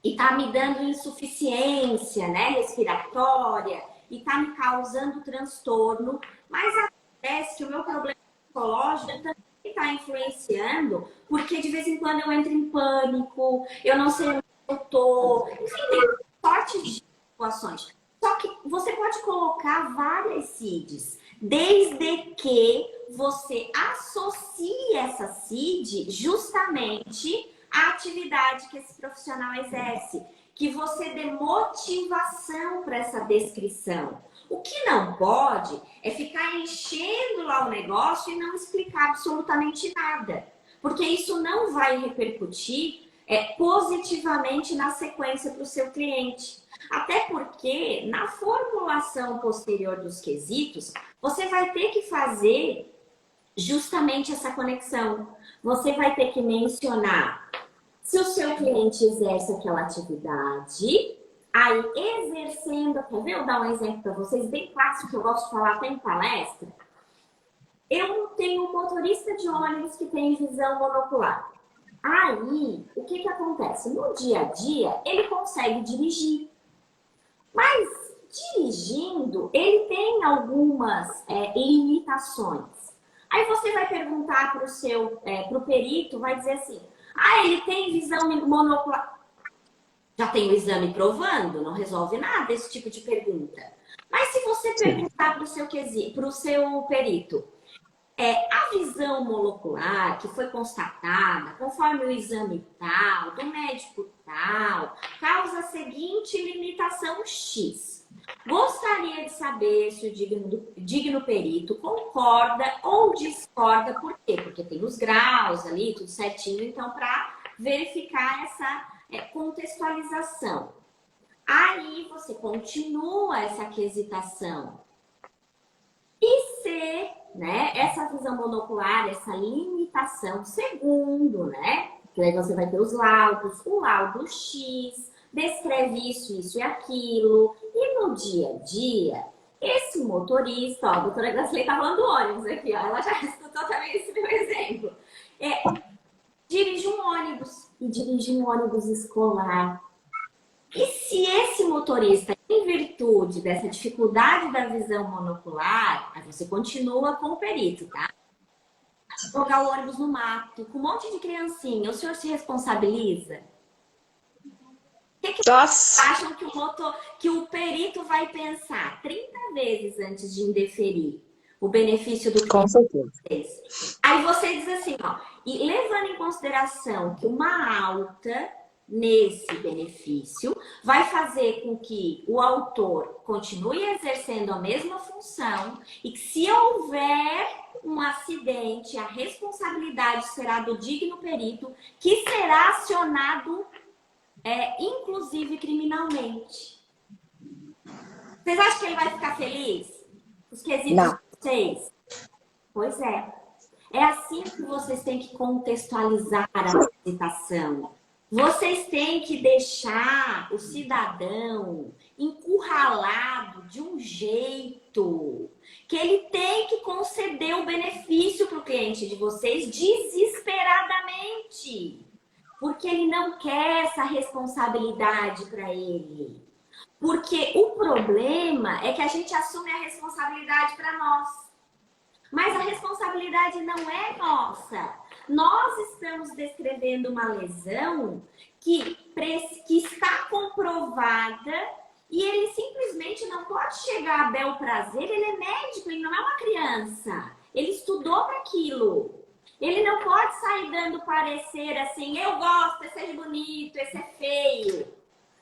E tá me dando insuficiência, né? Respiratória, e tá me causando transtorno, mas acontece que o meu problema psicológico também está influenciando, porque de vez em quando eu entro em pânico, eu não sei onde eu tô, enfim, tem sorte de situações. Só que você pode colocar várias CIDs, desde que você associe essa CID justamente à atividade que esse profissional exerce, que você dê motivação para essa descrição. O que não pode é ficar enchendo lá o negócio e não explicar absolutamente nada, porque isso não vai repercutir positivamente na sequência para o seu cliente. Até porque, na formulação posterior dos quesitos, você vai ter que fazer justamente essa conexão. Você vai ter que mencionar se o seu cliente exerce aquela atividade, aí exercendo, quer ver? Eu dar um exemplo para vocês, bem clássico, que eu gosto de falar até em palestra. Eu tenho um motorista de ônibus que tem visão monocular. Aí, o que acontece? No dia a dia, ele consegue dirigir. Mas, dirigindo, ele tem algumas limitações. Aí você vai perguntar para o perito, vai dizer assim, ele tem visão monocular. Já tem o exame provando? Não resolve nada esse tipo de pergunta. Mas se você perguntar para o seu perito, A visão molecular que foi constatada, conforme o exame tal, do médico tal, causa a seguinte limitação X. Gostaria de saber se o digno perito concorda ou discorda. Por quê? Porque tem os graus ali, tudo certinho. Então, para verificar essa contextualização. Aí você continua essa quesitação. E se, né, essa visão monocular, essa limitação, segundo, né? Que aí você vai ter os laudos, o laudo X, descreve isso, isso e aquilo. E no dia a dia, esse motorista, ó, a doutora Gracilei tá falando do ônibus aqui, ó, ela já escutou também esse meu exemplo. Dirige um ônibus, e dirige um ônibus escolar. E se esse motorista, em virtude dessa dificuldade da visão monocular, aí você continua com o perito, tá? Colocar o ônibus no mato, com um monte de criancinha, o senhor se responsabiliza? O que acham que o perito vai pensar 30 vezes antes de indeferir o benefício do cliente? Com certeza. Aí você diz assim, ó, e levando em consideração que uma alta nesse benefício vai fazer com que o autor continue exercendo a mesma função e que se houver um acidente, a responsabilidade será do digno perito, que será acionado inclusive criminalmente. Vocês acham que ele vai ficar feliz? Os quesitos Não. de vocês? Pois é. É assim que vocês têm que contextualizar a visitação. Vocês têm que deixar o cidadão encurralado de um jeito que ele tem que conceder o benefício para o cliente de vocês desesperadamente. Porque ele não quer essa responsabilidade para ele. Porque o problema é que a gente assume a responsabilidade para nós. Mas a responsabilidade não é nossa. Nós estamos descrevendo uma lesão que está comprovada e ele simplesmente não pode chegar a bel prazer. Ele é médico, ele não é uma criança. Ele estudou para aquilo. Ele não pode sair dando parecer assim, eu gosto, esse é bonito, esse é feio.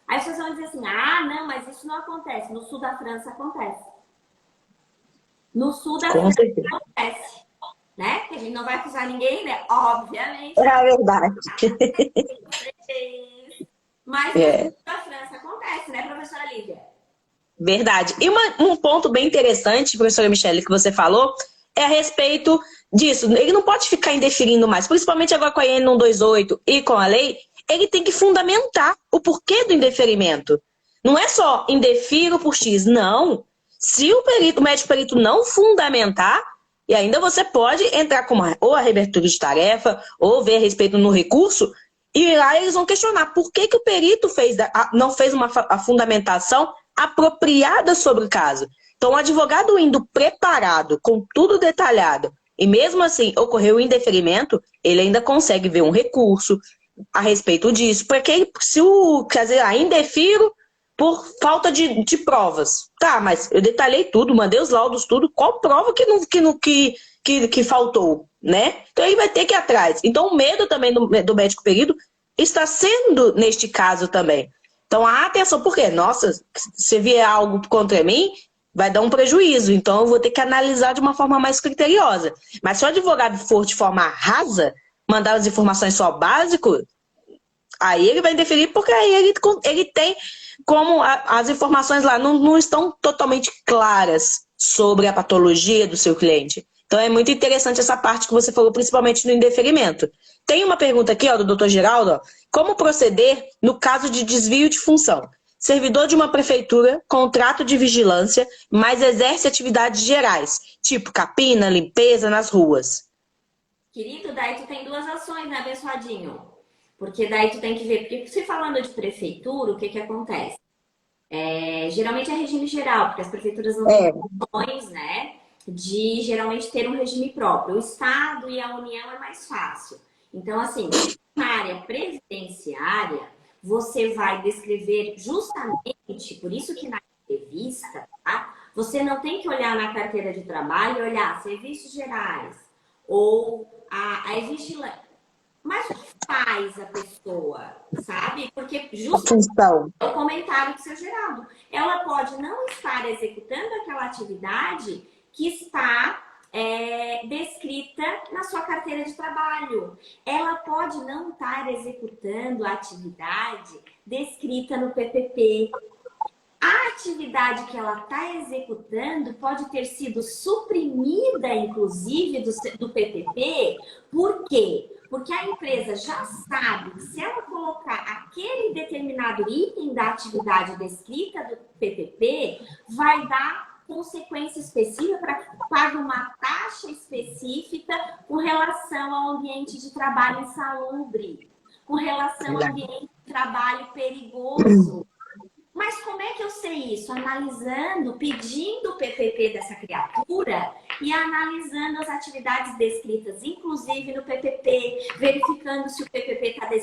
Aí as pessoas vão dizer assim, ah, não, mas isso não acontece. No sul da França acontece. No sul da França acontece. Né? Que a gente não vai acusar ninguém, né? Obviamente. É a verdade. Mas no sul da França acontece, né, professora Lívia? Verdade. E um ponto bem interessante, professora Michele, que você falou, é a respeito disso. Ele não pode ficar indeferindo mais, principalmente agora com a IN 128 e com a lei, ele tem que fundamentar o porquê do indeferimento. Não é só indefiro por X, não. Se o médico perito não fundamentar, e ainda você pode entrar com ou a reabertura de tarefa, ou ver a respeito no recurso, e lá eles vão questionar por que o perito não fez a fundamentação apropriada sobre o caso. Então, o advogado indo preparado, com tudo detalhado, e mesmo assim ocorreu o indeferimento, ele ainda consegue ver um recurso a respeito disso. Porque quer dizer, indefiro por falta de provas. Tá, mas eu detalhei tudo, mandei os laudos, tudo. Qual prova que faltou, né? Então ele vai ter que ir atrás. Então o medo também do médico perito está sendo neste caso também. Então atenção, porque, nossa, se vier algo contra mim, vai dar um prejuízo. Então eu vou ter que analisar de uma forma mais criteriosa. Mas se o advogado for de forma rasa, mandar as informações só básicas, aí ele vai interferir, porque aí ele tem como as informações lá não estão totalmente claras sobre a patologia do seu cliente. Então é muito interessante essa parte que você falou, principalmente no indeferimento. Tem uma pergunta aqui, ó, do Dr. Geraldo, ó, como proceder no caso de desvio de função? Servidor de uma prefeitura, contrato de vigilância, mas exerce atividades gerais, tipo capina, limpeza nas ruas. Querido, daí tu tem duas ações, né, abençoadinho? Porque daí tu tem que ver, porque se falando de prefeitura, o que acontece? Geralmente é regime geral, porque as prefeituras não têm condições, né, de geralmente ter um regime próprio. O Estado e a União é mais fácil. Então, assim, na área previdenciária, você vai descrever justamente, por isso que na entrevista, tá? Você não tem que olhar na carteira de trabalho e olhar serviços gerais ou existe. Mas o que faz a pessoa, sabe? Porque justamente o comentário que seu Geraldo, ela pode não estar executando aquela atividade que está descrita na sua carteira de trabalho. Ela pode não estar executando a atividade descrita no PPP. A atividade que ela está executando pode ter sido suprimida, inclusive, do PPP. Por quê? Porque a empresa já sabe que se ela colocar aquele determinado item da atividade descrita do PPP, vai dar consequência específica para que pague uma taxa específica com relação ao ambiente de trabalho insalubre, com relação ao ambiente de trabalho perigoso. Mas como é que eu sei isso? Analisando, pedindo o PPP dessa criatura e analisando as atividades descritas, inclusive no PPP, verificando se o PPP está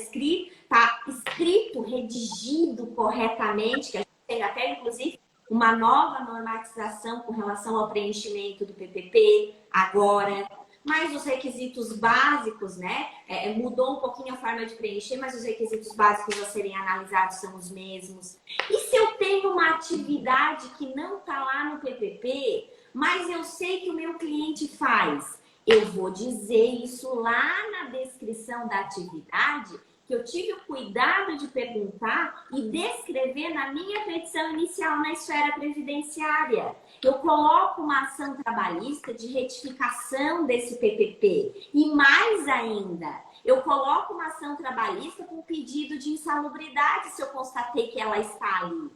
escrito, redigido corretamente, que a gente tem até, inclusive, uma nova normatização com relação ao preenchimento do PPP agora. Mas os requisitos básicos, né? Mudou um pouquinho a forma de preencher, mas os requisitos básicos a serem analisados são os mesmos. E se eu tenho uma atividade que não está lá no PPP, mas eu sei que o meu cliente faz, eu vou dizer isso lá na descrição da atividade, que eu tive o cuidado de perguntar e descrever na minha petição inicial na esfera previdenciária. Eu coloco uma ação trabalhista de retificação desse PPP. E mais ainda, eu coloco uma ação trabalhista com pedido de insalubridade se eu constatei que ela está ali.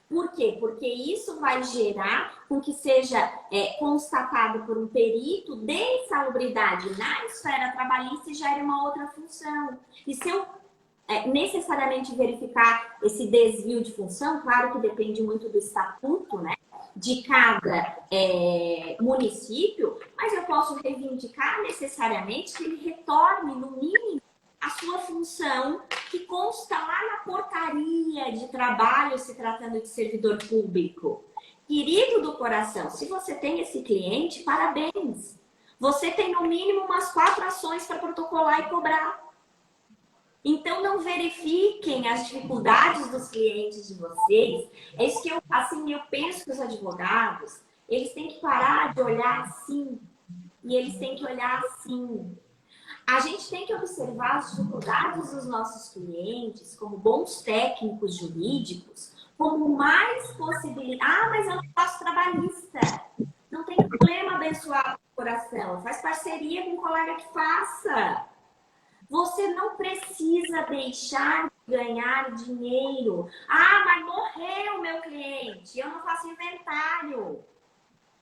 Por quê? Porque isso vai gerar com que seja constatado por um perito de insalubridade na esfera trabalhista e gere uma outra função. E se eu necessariamente verificar esse desvio de função, claro que depende muito do estatuto, né, de cada município, mas eu posso reivindicar necessariamente que ele retorne, no mínimo, a sua função que consta lá na portaria de trabalho, se tratando de servidor público. Querido do coração, se você tem esse cliente, parabéns. Você tem, no mínimo, umas 4 ações para protocolar e cobrar. Então, não verifiquem as dificuldades dos clientes de vocês. É isso que eu penso que os advogados, eles têm que parar de olhar assim. E eles têm que olhar assim. A gente tem que observar as dificuldades dos nossos clientes como bons técnicos jurídicos, como mais possibilidade. Mas eu não faço trabalhista. Não tem problema, abençoar o coração. Faz parceria com um colega que faça. Você não precisa deixar de ganhar dinheiro. Mas morreu meu cliente, eu não faço inventário.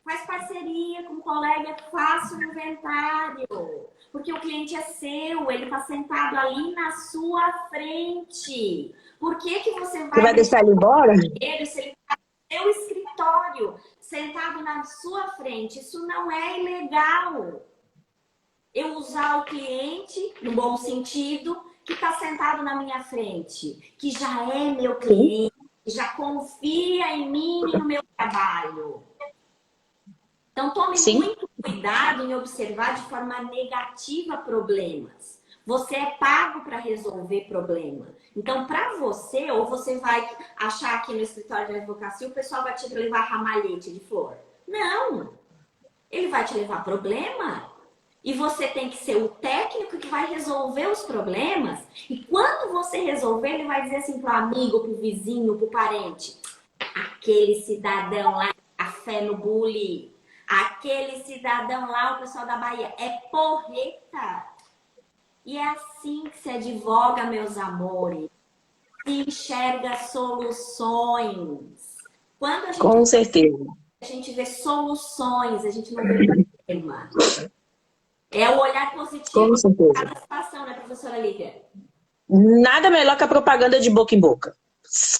Faz parceria com um colega que faça o inventário. Porque o cliente é seu, ele está sentado ali na sua frente. Por que você vai deixar ele embora? Se ele está no seu escritório, sentado na sua frente? Isso não é ilegal. Eu usar o cliente, no bom sentido, que está sentado na minha frente, que já é meu cliente, que já confia em mim e no meu trabalho. Então, tome muito cuidado em observar de forma negativa problemas. Você é pago para resolver problema. Então, para você, ou você vai achar aqui no escritório de advocacia, o pessoal vai te levar ramalhete de flor. Não! Ele vai te levar problema. E você tem que ser o técnico que vai resolver os problemas. E quando você resolver, ele vai dizer assim pro amigo, pro vizinho, pro parente: aquele cidadão lá, café no bule, aquele cidadão lá, o pessoal da Bahia, é porreta. E é assim que se advoga, meus amores. Se enxerga soluções. Quando a gente Com certeza. A gente vê soluções, a gente não vê problema. É o olhar positivo de cada situação, né, professora Lívia? Nada melhor que a propaganda de boca em boca.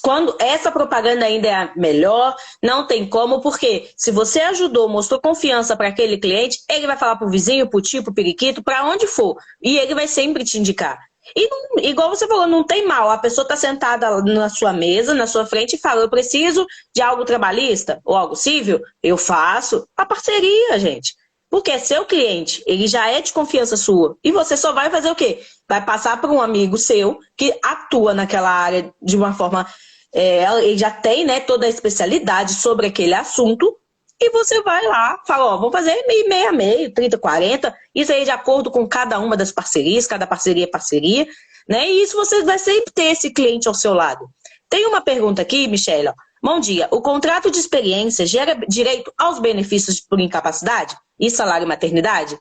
Quando essa propaganda ainda é a melhor, não tem como, porque se você ajudou, mostrou confiança para aquele cliente, ele vai falar pro vizinho, pro tio, pro periquito, para onde for. E ele vai sempre te indicar. E igual você falou, não tem mal. A pessoa está sentada na sua mesa, na sua frente, e fala: eu preciso de algo trabalhista ou algo civil, eu faço a parceria, gente. Porque é seu cliente, ele já é de confiança sua. E você só vai fazer o quê? Vai passar para um amigo seu que atua naquela área de uma forma. Ele já tem, né, toda a especialidade sobre aquele assunto. E você vai lá, fala: ó, vou fazer meio a meio, 30-40. Isso aí de acordo com cada uma das parcerias, cada parceria é parceria, né? E isso você vai sempre ter esse cliente ao seu lado. Tem uma pergunta aqui, Michelle. Bom dia. O contrato de experiência gera direito aos benefícios por incapacidade e salário maternidade?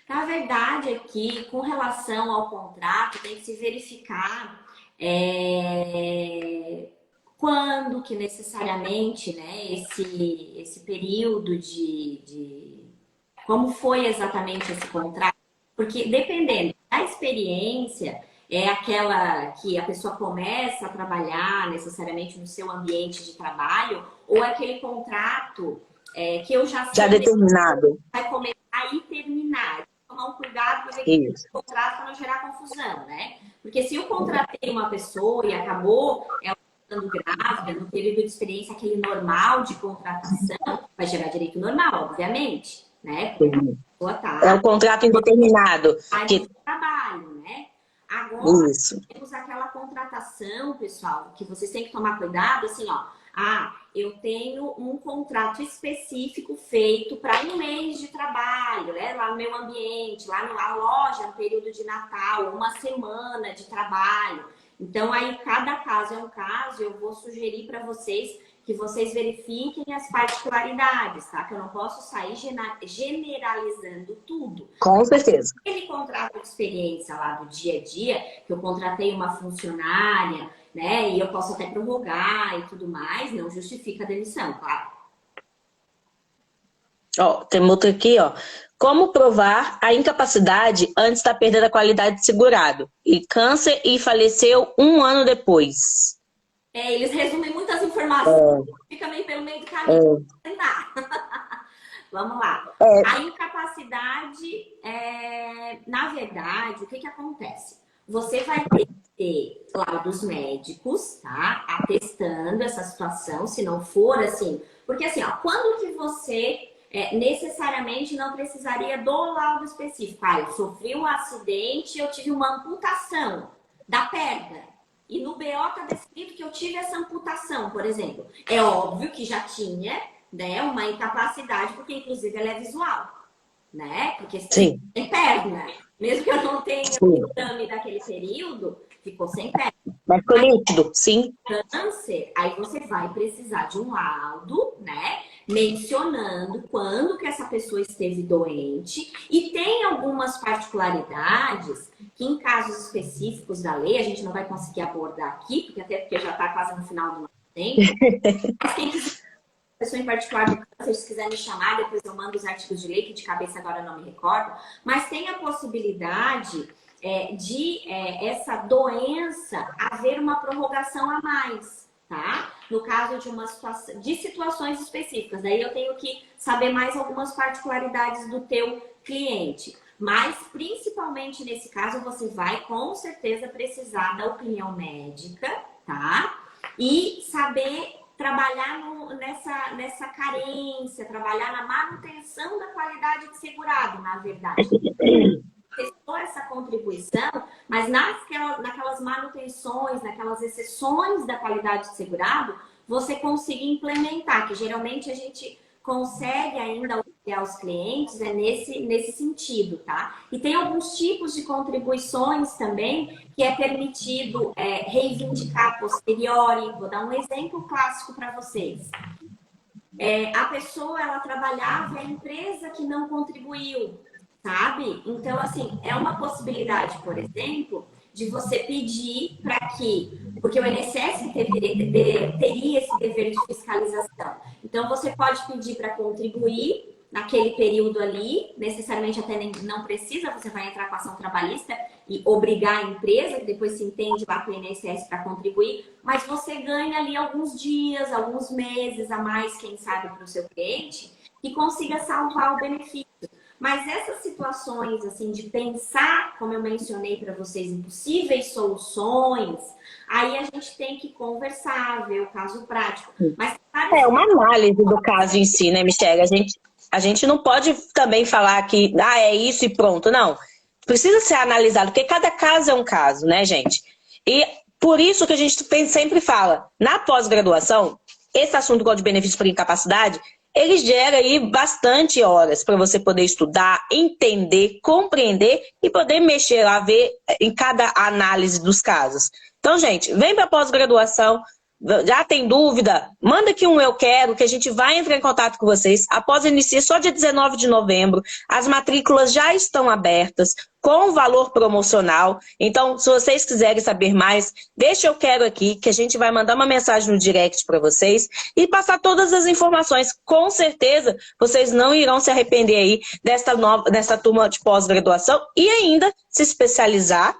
Na verdade, aqui, com relação ao contrato, tem que se verificar quando que necessariamente, né, esse período como foi exatamente esse contrato, porque dependendo da experiência, é aquela que a pessoa começa a trabalhar necessariamente no seu ambiente de trabalho, ou é aquele contrato que eu já Já sei determinado. vai começar e terminar. Tomar um cuidado para ver que o contrato para não gerar confusão, né? Porque se eu contratei uma pessoa e acabou ela ficando grávida, no período de experiência, aquele normal de contratação, vai gerar direito normal, obviamente, né? Porque a pessoa tá É o contrato indeterminado. Que trabalho, né? Agora, temos aquela contratação, pessoal, que vocês têm que tomar cuidado, assim, ó. Eu tenho um contrato específico feito para um mês de trabalho, né? Lá no meu ambiente, lá na loja, no período de Natal, uma semana de trabalho. Então, aí, cada caso é um caso, eu vou sugerir para vocês que vocês verifiquem as particularidades, tá? Que eu não posso sair generalizando tudo. Com certeza. Aquele contrato de experiência lá do dia a dia, que eu contratei uma funcionária, né? E eu posso até prorrogar e tudo mais, não justifica a demissão, claro. Ó, tem outro aqui, ó. Como provar a incapacidade antes da perda da qualidade de segurado? E câncer e faleceu 1 ano depois. Eles resumem muitas informações, fica meio pelo meio do caminho. Vamos lá. A incapacidade, na verdade, o que acontece? Você vai ter laudos médicos, tá? Atestando essa situação, se não for assim. Porque assim, ó, quando que você necessariamente não precisaria do laudo específico? Eu sofri um acidente, eu tive uma amputação da perna. E no BO está descrito que eu tive essa amputação, por exemplo. É óbvio que já tinha, né, uma incapacidade, porque inclusive ela é visual, né? Porque Sim. Tem perna. Mesmo que eu não tenha o exame daquele período, ficou sem perna. Mas ficou líquido, sim. Câncer, aí você vai precisar de um laudo, né? Mencionando quando que essa pessoa esteve doente. E tem algumas particularidades que em casos específicos da lei, a gente não vai conseguir abordar aqui, porque já está quase no final do nosso tempo. Mas quem quiser, pessoa em particular do câncer, se quiser me chamar, depois eu mando os artigos de lei, que de cabeça agora eu não me recordo. Mas tem a possibilidade de essa doença haver uma prorrogação a mais, tá? No caso de situações específicas. Daí eu tenho que saber mais algumas particularidades do teu cliente. Mas, principalmente nesse caso, você vai com certeza precisar da opinião médica, tá? E saber trabalhar nessa carência, trabalhar na manutenção da qualidade de segurado, na verdade. Testou essa contribuição, mas naquelas manutenções, naquelas exceções da qualidade de segurado, você consiga implementar, que geralmente a gente consegue ainda auxiliar os clientes nesse sentido, tá? E tem alguns tipos de contribuições também que é permitido reivindicar a posteriori. Vou dar um exemplo clássico para vocês. A pessoa, ela trabalhava em empresa que não contribuiu, sabe? Então, assim, é uma possibilidade, por exemplo, de você pedir para que... Porque o INSS teria esse dever de fiscalização. Então, você pode pedir para contribuir naquele período ali, necessariamente até não precisa, você vai entrar com ação trabalhista e obrigar a empresa, que depois se entende lá com o INSS para contribuir, mas você ganha ali alguns dias, alguns meses a mais, quem sabe, para o seu cliente, e consiga salvar o benefício. Mas essas situações, assim, de pensar, como eu mencionei para vocês, em possíveis soluções, aí a gente tem que conversar, ver o caso prático. Mas É uma análise do caso em si, né, Michelle? A gente não pode também falar que é isso e pronto, não. Precisa ser analisado, porque cada caso é um caso, né, gente? E por isso que a gente sempre fala, na pós-graduação, esse assunto do Código de Benefícios por Incapacidade, ele gera aí bastante horas para você poder estudar, entender, compreender e poder mexer lá, ver em cada análise dos casos. Então, gente, vem para a pós-graduação, já tem dúvida? Manda aqui um eu quero, que a gente vai entrar em contato com vocês. Após inicia só dia 19 de novembro. As matrículas já estão abertas, com valor promocional. Então, se vocês quiserem saber mais, deixa eu quero aqui, que a gente vai mandar uma mensagem no direct para vocês e passar todas as informações. Com certeza, vocês não irão se arrepender aí dessa turma de pós-graduação e ainda se especializar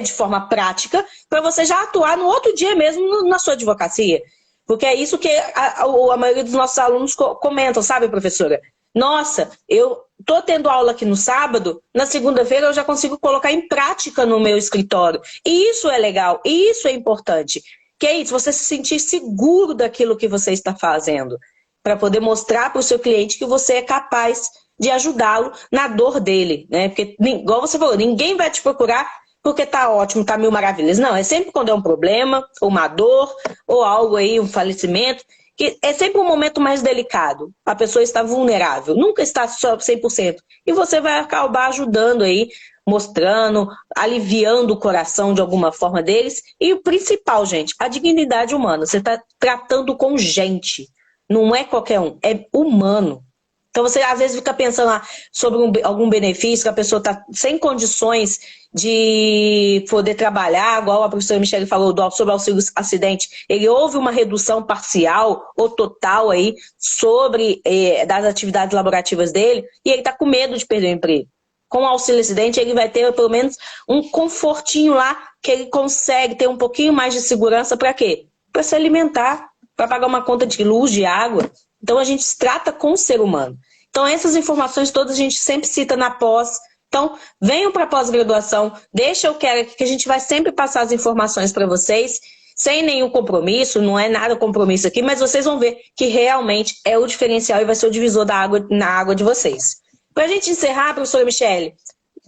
de forma prática, para você já atuar no outro dia mesmo na sua advocacia. Porque é isso que a maioria dos nossos alunos comentam, sabe, professora? Nossa, eu tô tendo aula aqui no sábado, na segunda-feira eu já consigo colocar em prática no meu escritório. E isso é legal, e isso é importante. Que é isso, você se sentir seguro daquilo que você está fazendo, para poder mostrar para o seu cliente que você é capaz de ajudá-lo na dor dele, né? Porque, igual você falou, ninguém vai te procurar porque tá ótimo, tá mil maravilhas. Não, é sempre quando é um problema, uma dor, ou algo aí, um falecimento, que é sempre um momento mais delicado. A pessoa está vulnerável, nunca está só 100%. E você vai acabar ajudando aí, mostrando, aliviando o coração de alguma forma deles. E o principal, gente, a dignidade humana. Você está tratando com gente, não é qualquer um, é humano. Então você às vezes fica pensando sobre algum benefício, que a pessoa está sem condições de poder trabalhar, igual a professora Michelle falou sobre auxílio acidente. Ele houve uma redução parcial ou total aí sobre das atividades laborativas dele e ele está com medo de perder o emprego. Com o auxílio acidente ele vai ter pelo menos um confortinho lá que ele consegue ter um pouquinho mais de segurança para quê? Para se alimentar, para pagar uma conta de luz, de água. Então a gente se trata com o ser humano. Então essas informações todas a gente sempre cita na pós. Então venham para a pós-graduação, deixa eu quero aqui que a gente vai sempre passar as informações para vocês, sem nenhum compromisso, não é nada compromisso aqui, mas vocês vão ver que realmente é o diferencial e vai ser o divisor na água de vocês. Para a gente encerrar, professora Michelle,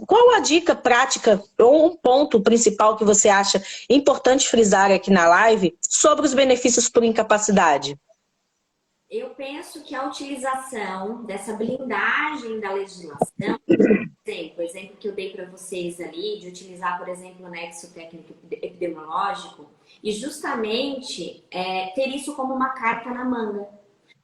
qual a dica prática ou um ponto principal que você acha importante frisar aqui na live sobre os benefícios por incapacidade? Eu penso que a utilização dessa blindagem da legislação, o exemplo que eu dei para vocês ali, de utilizar, por exemplo, o nexo técnico epidemiológico, e justamente ter isso como uma carta na manga.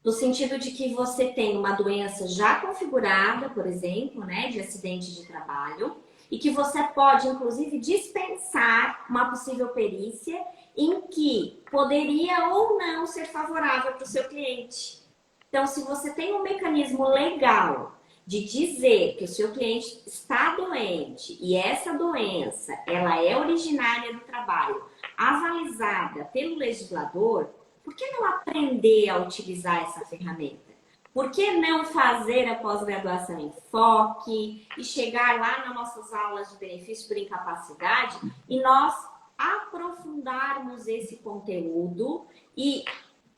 No sentido de que você tem uma doença já configurada, por exemplo, né, de acidente de trabalho, e que você pode, inclusive, dispensar uma possível perícia em que poderia ou não ser favorável para o seu cliente. Então, se você tem um mecanismo legal de dizer que o seu cliente está doente e essa doença ela é originária do trabalho, avalizada pelo legislador, por que não aprender a utilizar essa ferramenta? Por que não fazer a pós-graduação em foque e chegar lá nas nossas aulas de benefício por incapacidade e nós aprofundarmos esse conteúdo e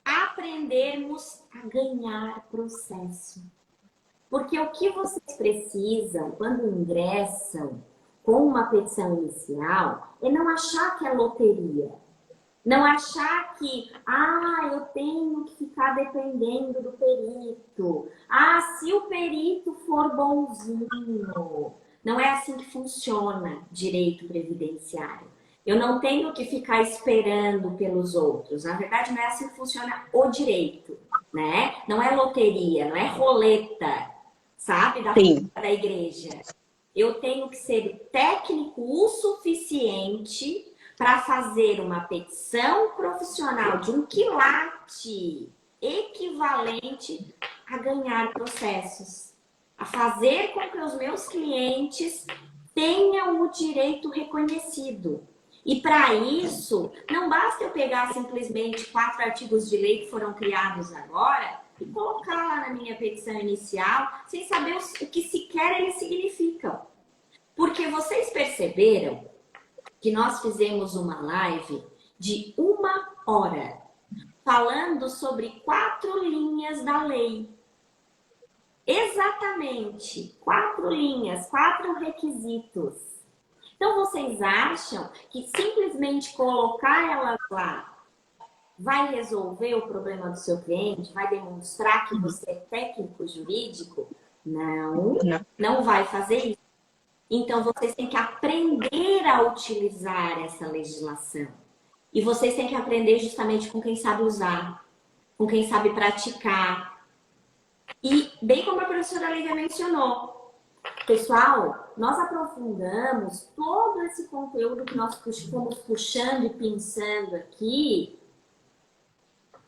aprendermos a ganhar processo? Porque o que vocês precisam quando ingressam com uma petição inicial é não achar que é loteria. Não achar que, eu tenho que ficar dependendo do perito. Se o perito for bonzinho. Não é assim que funciona direito previdenciário. Eu não tenho que ficar esperando pelos outros. Na verdade, não é assim que funciona o direito, né? Não é loteria, não é roleta, sabe? Da igreja. Eu tenho que ser técnico o suficiente para fazer uma petição profissional de um quilate equivalente a ganhar processos, a fazer com que os meus clientes tenham o direito reconhecido. E para isso, não basta eu pegar simplesmente 4 artigos de lei que foram criados agora e colocar lá na minha petição inicial, sem saber o que sequer eles significam. Porque vocês perceberam que nós fizemos uma live de 1 hora, falando sobre 4 linhas da lei. Exatamente, 4 linhas, 4 requisitos. Então, vocês acham que simplesmente colocar elas lá vai resolver o problema do seu cliente? Vai demonstrar que você é técnico jurídico? Não, não vai fazer isso. Então, vocês têm que aprender a utilizar essa legislação. E vocês têm que aprender justamente com quem sabe usar, com quem sabe praticar. E, bem como a professora Lívia mencionou, pessoal, nós aprofundamos todo esse conteúdo que nós fomos puxando e pensando aqui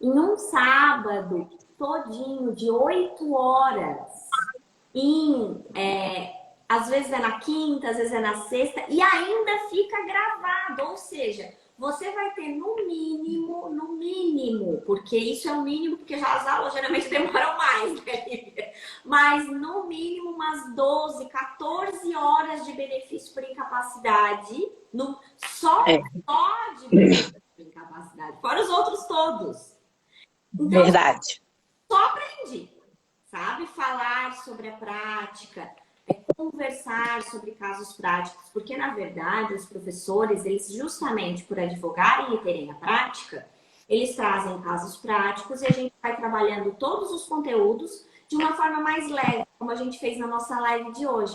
em um sábado todinho, de 8 horas, às vezes é na quinta, às vezes é na sexta, e ainda fica gravado, ou seja, você vai ter no mínimo, porque isso é o mínimo, porque já as aulas geralmente demoram mais, né? Mas no mínimo umas 12, 14 horas de benefício por incapacidade, só de benefício por incapacidade, fora os outros todos. Então, Verdade. só aprende, sabe? Falar sobre a prática, conversar sobre casos práticos, porque na verdade os professores, eles justamente por advogarem e terem a prática, eles trazem casos práticos e a gente vai trabalhando todos os conteúdos de uma forma mais leve, como a gente fez na nossa live de hoje.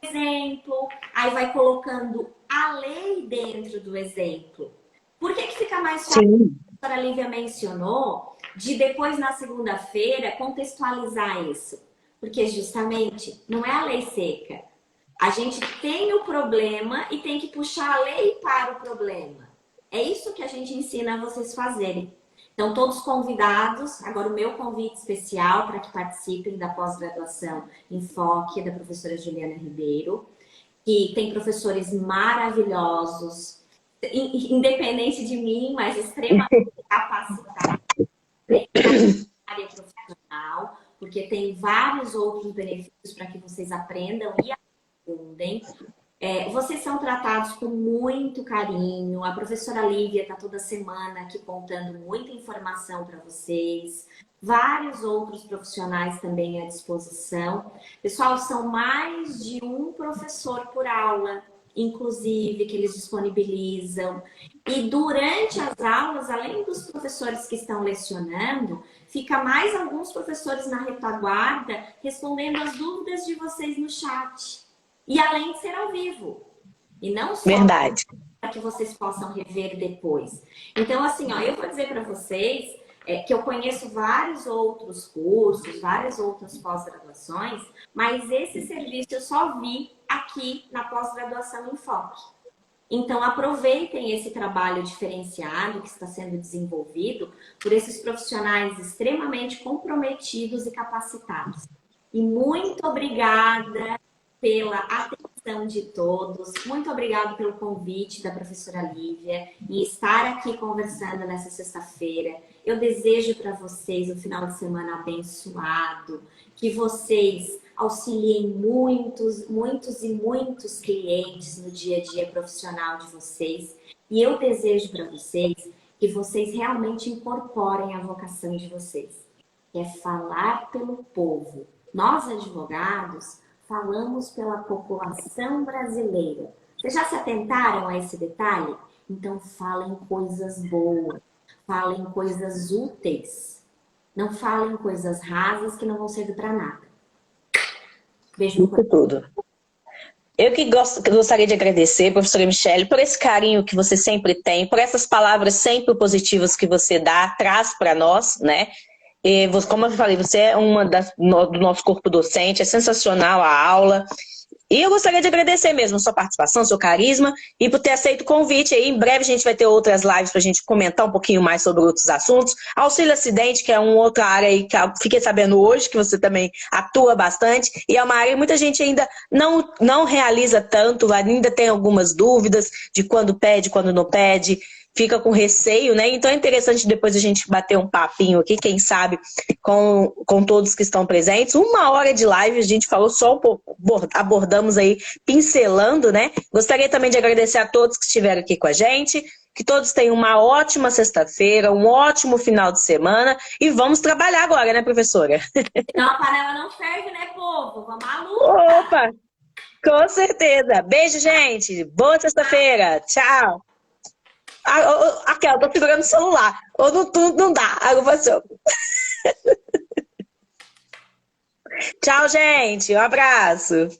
Exemplo, aí vai colocando a lei dentro do exemplo. Por que fica mais fácil? Sim. A doutora Lívia mencionou de depois na segunda-feira contextualizar isso. Porque justamente não é a lei seca. A gente tem o problema e tem que puxar a lei para o problema. É isso que a gente ensina a vocês fazerem. Então, todos convidados, agora o meu convite especial para que participem da pós-graduação Enfoque, da professora Juliana Ribeiro, que tem professores maravilhosos, independente de mim, mas extremamente capacitados na área profissional, porque tem vários outros benefícios para que vocês aprendam e aprendem. Vocês são tratados com muito carinho. A professora Lívia está toda semana aqui contando muita informação para vocês. Vários outros profissionais também à disposição. Pessoal, são mais de um professor por aula, inclusive, que eles disponibilizam. E durante as aulas, além dos professores que estão lecionando, fica mais alguns professores na retaguarda respondendo as dúvidas de vocês no chat. E além de ser ao vivo. E não só para que vocês possam rever depois. Então, assim, eu vou dizer para vocês que eu conheço vários outros cursos, várias outras pós-graduações, mas esse serviço eu só vi aqui na pós-graduação Enfoque. Então, aproveitem esse trabalho diferenciado que está sendo desenvolvido por esses profissionais extremamente comprometidos e capacitados. E muito obrigada pela atenção de todos. Muito obrigada pelo convite da professora Lívia em estar aqui conversando nessa sexta-feira. Eu desejo para vocês um final de semana abençoado, que vocês auxiliem muitos clientes no dia a dia profissional de vocês. E eu desejo para vocês que vocês realmente incorporem a vocação de vocês, que é falar pelo povo. Nós, advogados, falamos pela população brasileira. Vocês já se atentaram a esse detalhe? Então falem coisas boas, falem coisas úteis. Não falem coisas rasas que não vão servir para nada. Beijo no coração. Tudo. Eu que gostaria de agradecer, professora Michele, por esse carinho que você sempre tem, por essas palavras sempre positivas que você traz para nós, né? E, como eu falei, você é uma do nosso corpo docente, é sensacional a aula. E eu gostaria de agradecer mesmo a sua participação, seu carisma, e por ter aceito o convite. Aí, em breve a gente vai ter outras lives para a gente comentar um pouquinho mais sobre outros assuntos. Auxílio acidente, que é uma outra área aí que eu fiquei sabendo hoje, que você também atua bastante. E é uma área que muita gente ainda não realiza tanto, ainda tem algumas dúvidas de quando pede, quando não pede. fica com receio, né? Então é interessante depois a gente bater um papinho aqui, quem sabe, com todos que estão presentes. 1 hora de live, a gente falou só um pouco, abordamos aí, pincelando, né? Gostaria também de agradecer a todos que estiveram aqui com a gente, que todos tenham uma ótima sexta-feira, um ótimo final de semana e vamos trabalhar agora, né, professora? Senão a panela não ferve, né, povo? Vamos à luta! Opa! Com certeza. Beijo, gente. Boa sexta-feira. Tchau. Aquela, tô segurando o celular. Ou não dá. Tchau, gente. Um abraço.